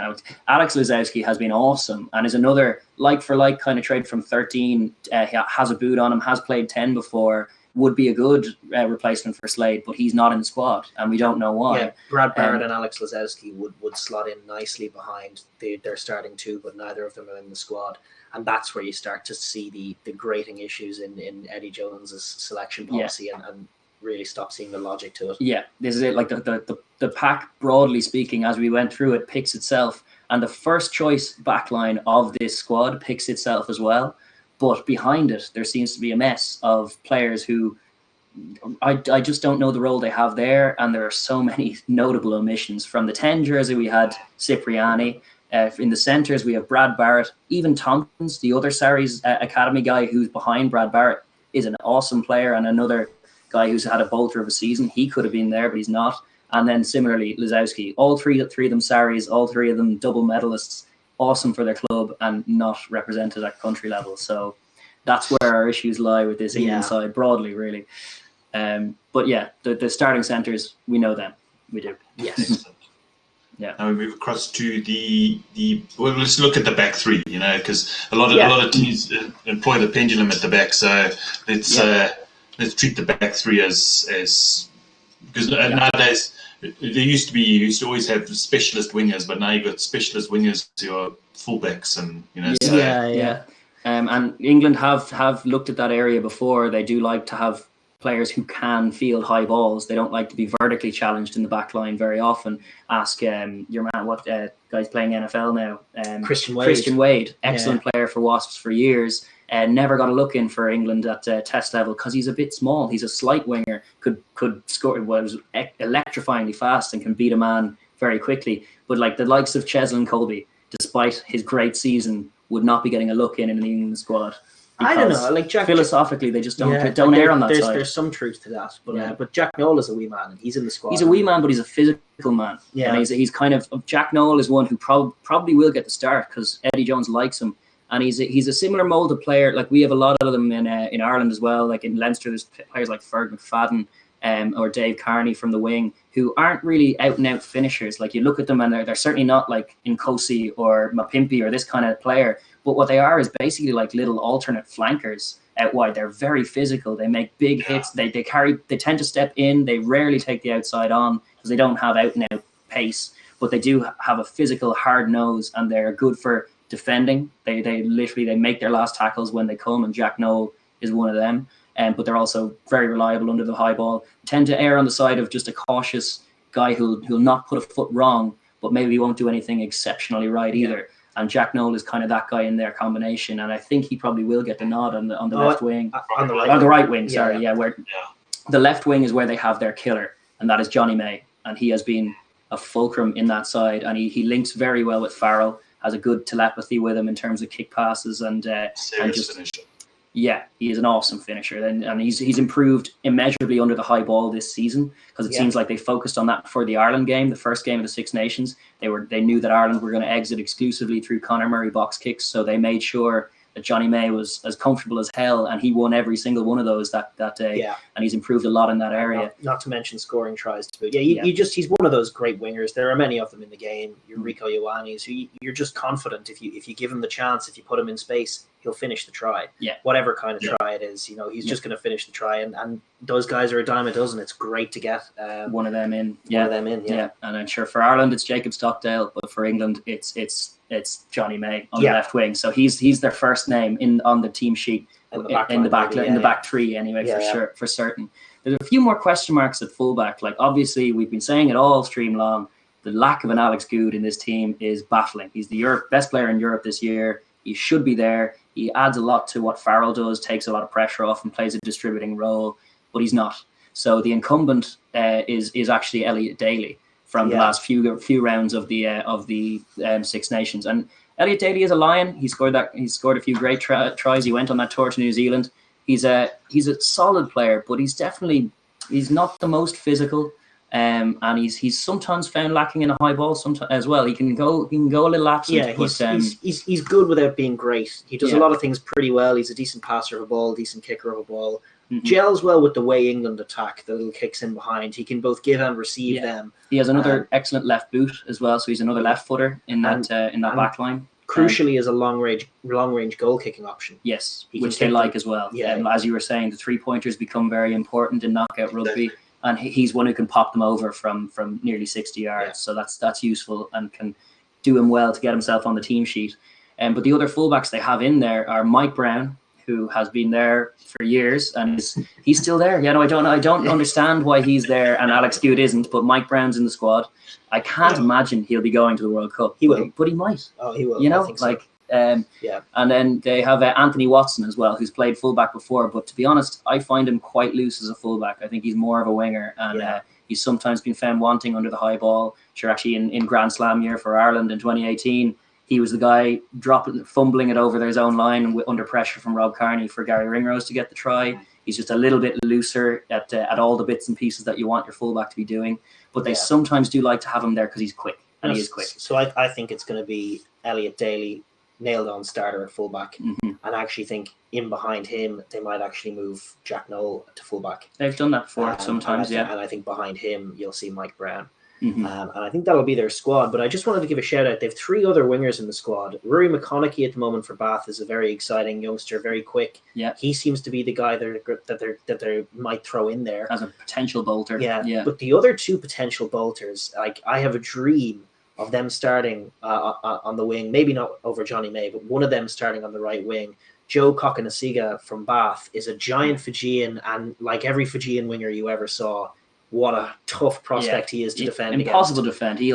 C: Alex Lazowski has been awesome and is another like for like kind of trade from 13. Has a boot on him, has played 10 before, would be a good replacement for Slade, but he's not in the squad and we don't know why.
A: Yeah, Brad Barrett and Alex Lazowski would slot in nicely behind their starting 2, but neither of them are in the squad. And that's where you start to see the grating issues in Eddie Jones's selection policy and really stop seeing the logic to it. Yeah,
C: this is it. Like the pack, broadly speaking, as we went through it, picks itself, and the first choice backline of this squad picks itself as well. But behind it, there seems to be a mess of players who I just don't know the role they have there, and there are so many notable omissions. From the 10 jersey, we had Cipriani. In the centres, we have Brad Barrett. Even Tompkins, the other Sarries academy guy who's behind Brad Barrett, is an awesome player and another guy who's had a bolter of a season. He could have been there, but he's not. And then similarly, Lazowski. All three of them Sarries, all 3 of them double medalists, awesome for their club and not represented at country level. So that's where our issues lie with this England side broadly, really. But yeah, the starting centres, we know them. We do.
A: Yes.
B: Yeah. Now we move across to the well, let's look at the back 3, because a lot of teams employ the pendulum at the back. So let's treat the back 3 as because nowadays you used to always have specialist wingers, but now you've got specialist wingers who are fullbacks, and
C: and England have looked at that area before. They do like to have players who can field high balls. They don't like to be vertically challenged in the back line very often. Ask your man, what guy's playing NFL now? Christian Wade, excellent player for Wasps for years. Never got a look in for England at test level because he's a bit small. He's a slight winger, could score, was electrifyingly fast and can beat a man very quickly. But like the likes of Cheslin Colby, despite his great season, would not be getting a look in the England squad.
A: I don't know. Like Jack,
C: philosophically, they just don't err on that side.
A: There's some truth to that, but Jack Noel is a wee man, and he's in the squad.
C: He's a wee man, but he's a physical man. Yeah, and he's kind of Jack Noel is one who probably will get the start because Eddie Jones likes him, and he's a similar mold of player. Like we have a lot of them in Ireland as well. Like in Leinster, there's players like Ferg McFadden or Dave Carney from the wing who aren't really out and out finishers. Like you look at them and they're certainly not like Nkosi or Mapimpi or this kind of player. But what they are is basically like little alternate flankers out wide. They're very physical. They make big hits. They tend to step in. They rarely take the outside on because they don't have out and out pace. But they do have a physical hard nose, and they're good for defending. They literally make their last tackles when they come. And Jack Noel is one of them. But they're also very reliable under the high ball. Tend to err on the side of just a cautious guy who'll not put a foot wrong, but maybe won't do anything exceptionally right either. And Jack Noel is kind of that guy in their combination, and I think he probably will get the nod on the left wing,
A: on the
C: right wing. Sorry, where the left wing is where they have their killer, and that is Johnny May, and he has been a fulcrum in that side, and he links very well with Farrell, has a good telepathy with him in terms of kick passes and just finisher. Yeah, he is an awesome finisher, and he's improved immeasurably under the high ball this season, because it seems like they focused on that for the Ireland game, the first game of the Six Nations. They knew that Ireland were going to exit exclusively through Conor Murray box kicks, so they made sure that Johnny May was as comfortable as hell, and he won every single one of those that day. Yeah. And he's improved a lot in that area.
A: Not to mention scoring tries too. He's one of those great wingers. There are many of them in the game. Your Rico Ioannis, who you're just confident if you give him the chance, if you put him in space, he'll finish the try. Yeah. Whatever kind of try it is, he's just going to finish the try. And those guys are a dime a dozen. It's great to get
C: one of them in.
A: One of them in. Yeah.
C: And I'm sure for Ireland it's Jacob Stockdale, but for England it's Johnny May on the left wing. So he's their first name on the team sheet in the back three anyway, for certain. There's a few more question marks at fullback. Like, obviously we've been saying it all stream long. The lack of an Alex Good in this team is baffling. He's the best player in Europe this year. He should be there. He adds a lot to what Farrell does, takes a lot of pressure off and plays a distributing role, but he's not. So the incumbent is actually Elliot Daly from the last few rounds of the Six Nations. And Elliot Daly is a lion. He scored a few great tries. He went on that tour to New Zealand. He's a solid player, but he's not the most physical. And he's sometimes found lacking in a high ball sometimes as well. He can go a little absent.
A: Yeah, he's good without being great. He does a lot of things pretty well. He's a decent passer of a ball, decent kicker of a ball. Mm-hmm. Gels well with the way England attack, the little kicks in behind. He can both give and receive them.
C: He has another excellent left boot as well, so he's another left footer in that back line.
A: Crucially, is a long range goal kicking option.
C: Yes, which they like as well. Yeah, as you were saying, the 3-pointers become very important in knockout rugby. And he's one who can pop them over from nearly 60 yards. Yeah. So that's useful and can do him well to get himself on the team sheet. But the other fullbacks they have in there are Mike Brown, who has been there for years and he's still there. I don't understand why he's there and Alex Good isn't, but Mike Brown's in the squad. I can't imagine he'll be going to the World Cup.
A: He will.
C: But he might.
A: Oh, he will. I think so.
C: And then they have Anthony Watson as well, who's played fullback before. But to be honest, I find him quite loose as a fullback. I think he's more of a winger, and he's sometimes been found wanting under the high ball. Sure, actually in Grand Slam year for Ireland in 2018, he was the guy fumbling it over their own line under pressure from Rob Kearney for Gary Ringrose to get the try. He's just a little bit looser at all the bits and pieces that you want your fullback to be doing. But they sometimes do like to have him there because he's quick, and he is quick.
A: So I think it's going to be Elliot Daly, nailed on starter at fullback, and I actually think in behind him they might actually move Jack Noel to fullback.
C: They've done that before sometimes,
A: and I think behind him you'll see Mike Brown, and I think that'll be their squad. But I just wanted to give a shout out. They have 3 other wingers in the squad. Rory McConaughey at the moment for Bath is a very exciting youngster, very quick. Yeah, he seems to be the guy that they might throw in there
C: as a potential bolter.
A: Yeah. But the other 2 potential bolters, like, I have a dream of them starting on the wing, maybe not over Johnny May, but one of them starting on the right wing. Joe Kokonasiga from Bath is a giant Fijian, and like every Fijian winger you ever saw, what a tough prospect he is to defend against.
C: Impossible to defend. He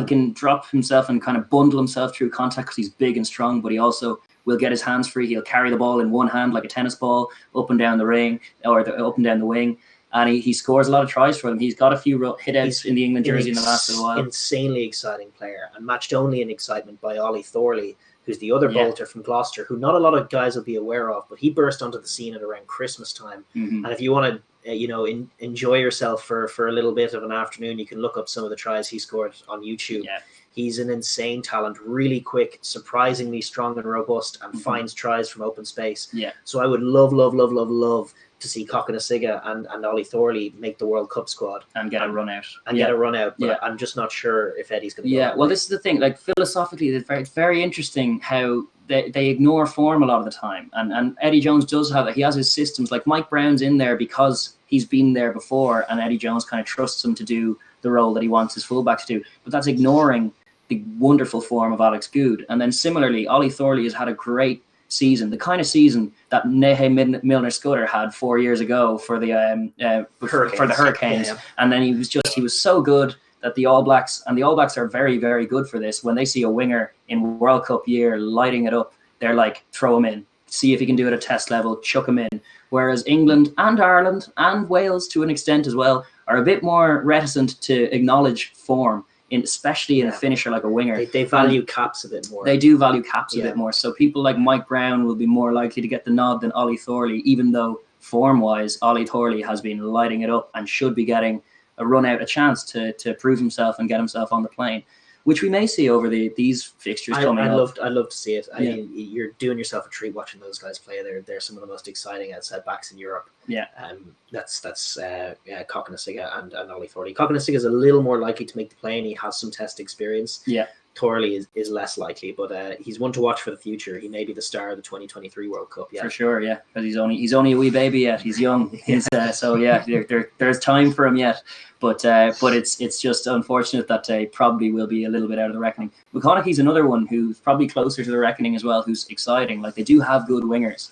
C: can drop himself and kind of bundle himself through contact because he's big and strong, but he also will get his hands free. He'll carry the ball in one hand like a tennis ball up and down the ring or up and down the wing. And he scores a lot of tries for them. He's got a few hit-outs in the England jersey in the last little while.
A: Insanely exciting player, and matched only in excitement by Ollie Thorley, who's the other bolter from Gloucester, who not a lot of guys will be aware of, but he burst onto the scene at around Christmas time. And if you want to enjoy yourself for a little bit of an afternoon, you can look up some of the tries he scored on YouTube. He's an insane talent, really quick, surprisingly strong and robust, and finds tries from open space. So I would love to see Kokonasiga and Ollie Thorley make the World Cup squad
C: and get a run out.
A: But I'm just not sure if Eddie's going to.
C: Well, this is the thing. Like, philosophically, it's very interesting how they ignore form a lot of the time. And Eddie Jones does have it. He has his systems. Like, Mike Brown's in there because he's been there before, and Eddie Jones kind of trusts him to do the role that he wants his fullback to do. But that's ignoring the wonderful form of Alex Good. And then similarly, Ollie Thorley has had a great season, the kind of season that Nehe Milner-Skudder had 4 years ago for the Hurricanes.
A: Yeah.
C: And then he was so good that the All Blacks are very, very good for this. When they see a winger in World Cup year lighting it up, they're like, throw him in, see if he can do it at test level, chuck him in. Whereas England and Ireland and Wales to an extent as well are a bit more reticent to acknowledge form, especially in a finisher like a winger.
A: They value caps a bit more.
C: They do value caps a bit more. So people like Mike Brown will be more likely to get the nod than Ollie Thorley, even though form-wise, Ollie Thorley has been lighting it up and should be getting a chance to prove himself and get himself on the plane, which we may see over these fixtures coming up.
A: I'd love to see it. I mean, you're doing yourself a treat watching those guys play. They're some of the most exciting outside backs in Europe.
C: Yeah.
A: That's Cokanasiga and Ollie Thorley. Cokanasiga is a little more likely to make the plane. He has some test experience.
C: Yeah.
A: Thorley is less likely, but he's one to watch for the future. He may be the star of the 2023 World Cup. Yeah,
C: for sure. Yeah, because he's only a wee baby yet. He's young. So yeah, there's time for him yet. But it's just unfortunate that they probably will be a little bit out of the reckoning. McConaughey's another one who's probably closer to the reckoning as well, who's exciting. Like, they do have good wingers.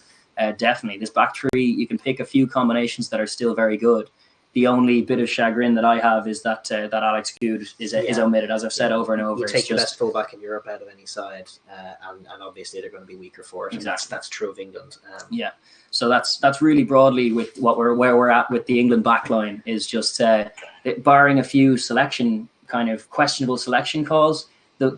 C: Definitely, this back three, you can pick a few combinations that are still very good. The only bit of chagrin that I have is that Alex Goode is omitted, as I've said over and over.
A: You take the best fullback in Europe out of any side, and obviously they're going to be weaker for it.
C: Exactly.
A: That's true of England.
C: So that's really broadly with where we're at with the England backline, is just barring a few questionable selection calls.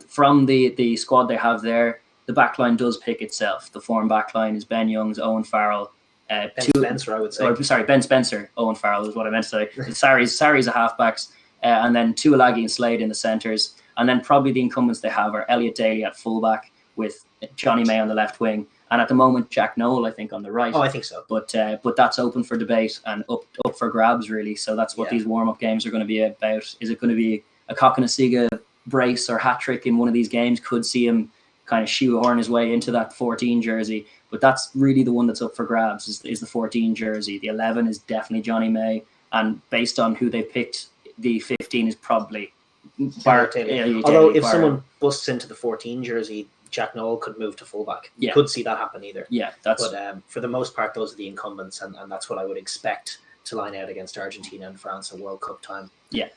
C: From the squad they have there, the backline does pick itself. The form backline is Ben Youngs, Owen Farrell.
A: Ben Spencer, I would say.
C: Ben Spencer, Owen Farrell is what I meant to say. Sarri's a halfbacks, and then Tuilagi and Slade in the centres, and then probably the incumbents they have are Elliot Daly at fullback with Johnny May on the left wing, and at the moment Jack Noel, I think, on the right.
A: Oh, I think so.
C: But that's open for debate and up for grabs, really. So that's what these warm-up games are going to be about. Is it going to be a Cokanasiga brace or hat trick in one of these games? Could see him kind of shoehorn his way into that 14 jersey. But that's really the one that's up for grabs, is the 14 jersey. The 11 is definitely Johnny May. And based on who they picked, the 15 is probably
A: Although if someone busts into the 14 jersey, Jack Noel could move to fullback. You could see that happen either.
C: Yeah,
A: but for the most part, those are the incumbents, and that's what I would expect to line out against Argentina and France at World Cup time.
C: Yeah.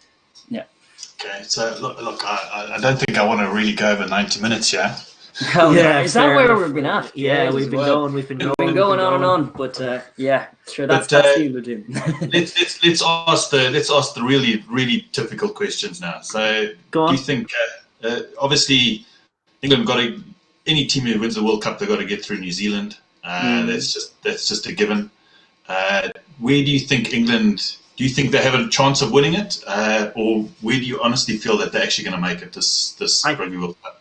B: Okay, so look, I don't think I want to really go over 90 minutes, yeah?
C: Oh, yeah, is that where we've been at?
A: Yeah, we've been going
C: on and on, but sure, that's you, Ludin.
B: let's ask the really, really difficult questions now. So, do you think obviously England any team who wins the World Cup, they've got to get through New Zealand. That's just a given. Where do you think England? Do you think they have a chance of winning it, or where do you honestly feel that they're actually going to make it this Rugby World Cup?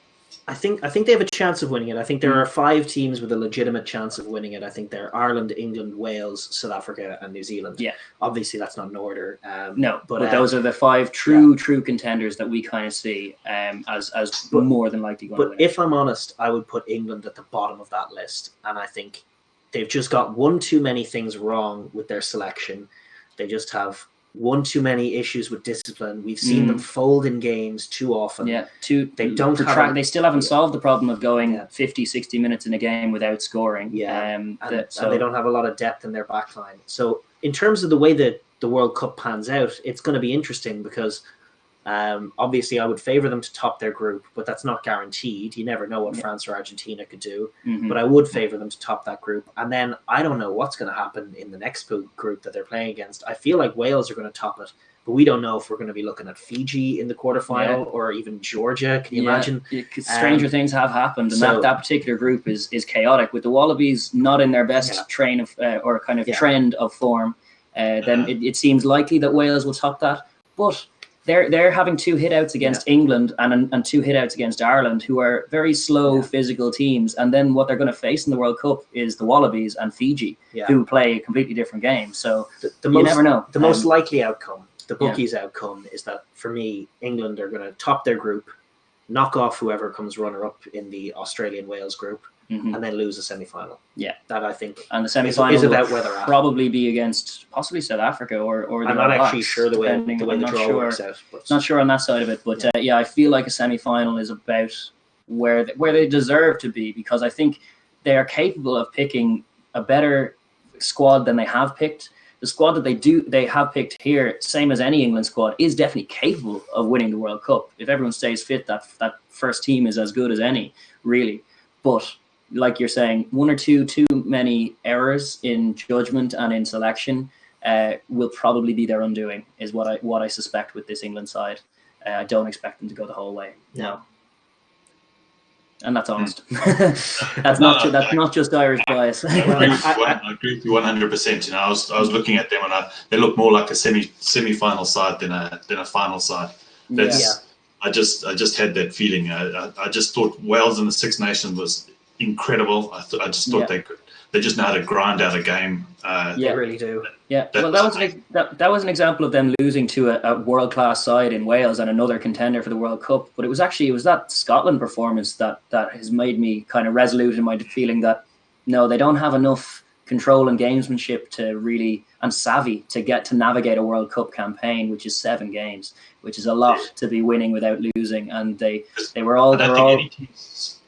A: I think they have a chance of winning it. I think there are 5 teams with a legitimate chance of winning it. I think they're Ireland, England, Wales, South Africa, and New Zealand.
C: Yeah.
A: Obviously, that's not in order.
C: No, but those are the 5 true contenders that we kind of see as more than likely going to win.
A: But if I'm honest, I would put England at the bottom of that list. And I think they've just got one too many things wrong with their selection. They just have one too many issues with discipline. We've seen them fold in games too often.
C: Yeah,
A: they
C: still haven't solved the problem of going 50, 60 minutes in a game without scoring.
A: Yeah, and they don't have a lot of depth in their backline. So in terms of the way that the World Cup pans out, it's going to be interesting because obviously I would favour them to top their group, but that's not guaranteed. You never know what France or Argentina could do. But I would favour them to top that group. And then I don't know what's going to happen in the next group that they're playing against. I feel like Wales are going to top it, but we don't know if we're going to be looking at Fiji in the quarterfinal or even Georgia. Can you imagine?
C: Stranger things have happened, and that particular group is chaotic. With the Wallabies not in their best trend of form, then it seems likely that Wales will top that. But they're having 2 hitouts against England and 2 hitouts against Ireland, who are very slow physical teams. And then what they're going to face in the World Cup is the Wallabies and Fiji, who play a completely different game. So you never know.
A: The most likely outcome, the bookies' outcome, is that for me, England are going to top their group, knock off whoever comes runner-up in the Australian-Wales group, and then lose a semi-final.
C: Yeah,
A: that I think.
C: And the semi-final
A: is about where they're at.
C: Probably be against possibly South Africa or the
A: I'm not actually sure the way the draw works out. But
C: not sure on that side of it, but I feel like a semi-final is about where they deserve to be, because I think they are capable of picking a better squad than they have picked. The squad that they have picked here, same as any England squad, is definitely capable of winning the World Cup. If everyone stays fit, that first team is as good as any, really. But like you're saying, one or too many errors in judgment and in selection will probably be their undoing, is what I suspect with this England side. I don't expect them to go the whole way.
A: No.
C: And that's honest. That's not just Irish bias.
B: I agree with you 100%. You know, I was looking at them, and they look more like a semi-final side than a final side. I just had that feeling. I just thought Wales in the Six Nations was incredible. I just thought they just know how to grind out a game.
A: They really do.
C: Yeah, well, that was an example of them losing to a world-class side in Wales and another contender for the World Cup. But it was that Scotland performance that has made me kind of resolute in my feeling that no, they don't have enough control and gamesmanship to really, and savvy to get to navigate a World Cup campaign, which is 7 games, which is a lot to be winning without losing. And they were all.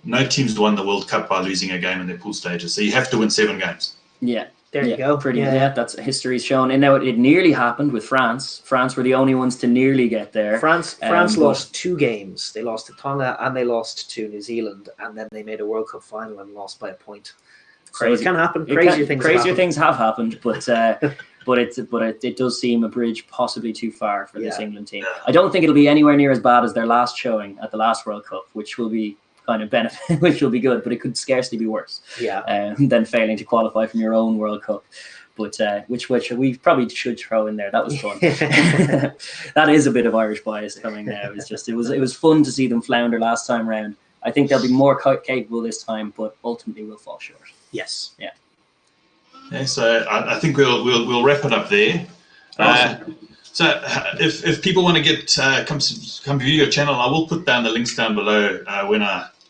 B: No team's won the World Cup by losing a game in their pool stages. So you have to win 7 games.
C: Yeah.
A: There you go.
C: That's history's shown. And now it nearly happened with France. France were the only ones to nearly get there.
A: France lost 2 games. They lost to Tonga and they lost to New Zealand, and then they made a World Cup final and lost by a point.
C: Crazy.
A: So it can happen.
C: Crazier things have happened, but it does seem a bridge possibly too far for this England team. I don't think it'll be anywhere near as bad as their last showing at the last World Cup, which will be kind of benefit, which will be good, but it could scarcely be worse. Than failing to qualify from your own World Cup. But which we probably should throw in there. That was fun. That is a bit of Irish bias coming now. It was fun to see them flounder last time round. I think they'll be more capable this time, but ultimately will fall short.
A: Yes.
C: Yeah.
B: Yeah. So I think we'll wrap it up there.
C: Awesome.
B: So if people want to get come view your channel, I will put down the links down below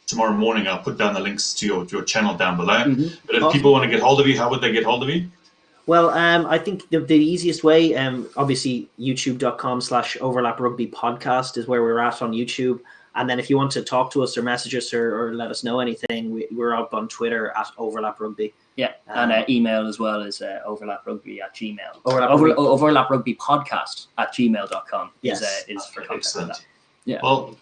B: tomorrow morning. I'll put down the links to your channel down below. Mm-hmm. But if people want to get hold of you, how would they get hold of you?
A: Well, I think the easiest way, obviously, youtube.com/Overlap Rugby podcast is where we're at on YouTube. And then if you want to talk to us or message us or let us know anything, we're up on Twitter @Overlap Rugby.
C: Yeah, and email as well as overlaprugby@gmail. Overlaprugbypodcast@gmail.com is for contact. Yeah.
B: Well,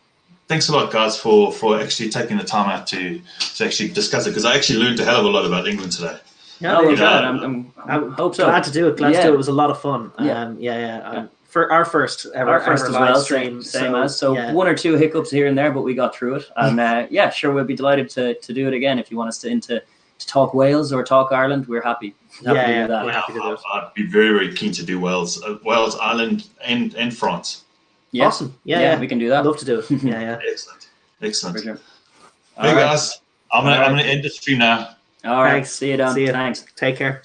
B: thanks a lot, guys, for actually taking the time out to actually discuss it, because I actually learned a hell of a lot about England today.
A: Yeah, I'm hope so. Glad to do it. It was a lot of fun. For our first ever live stream.
C: Same as 1 or 2 hiccups here and there, but we got through it. And we'll be delighted to do it again. If you want us to talk Wales or talk Ireland, we're happy. To do that.
A: We're happy to do it.
B: I'd be very, very keen to do Wales, Ireland, and France.
C: Yeah.
A: Awesome. Yeah,
C: we can do that.
A: I'd love to do it. Yeah.
B: Excellent.
C: For sure.
B: Hey guys, I'm gonna end the stream now.
C: All right.
A: Thanks.
C: See you, Don.
A: See you.
C: Thanks.
A: Take care.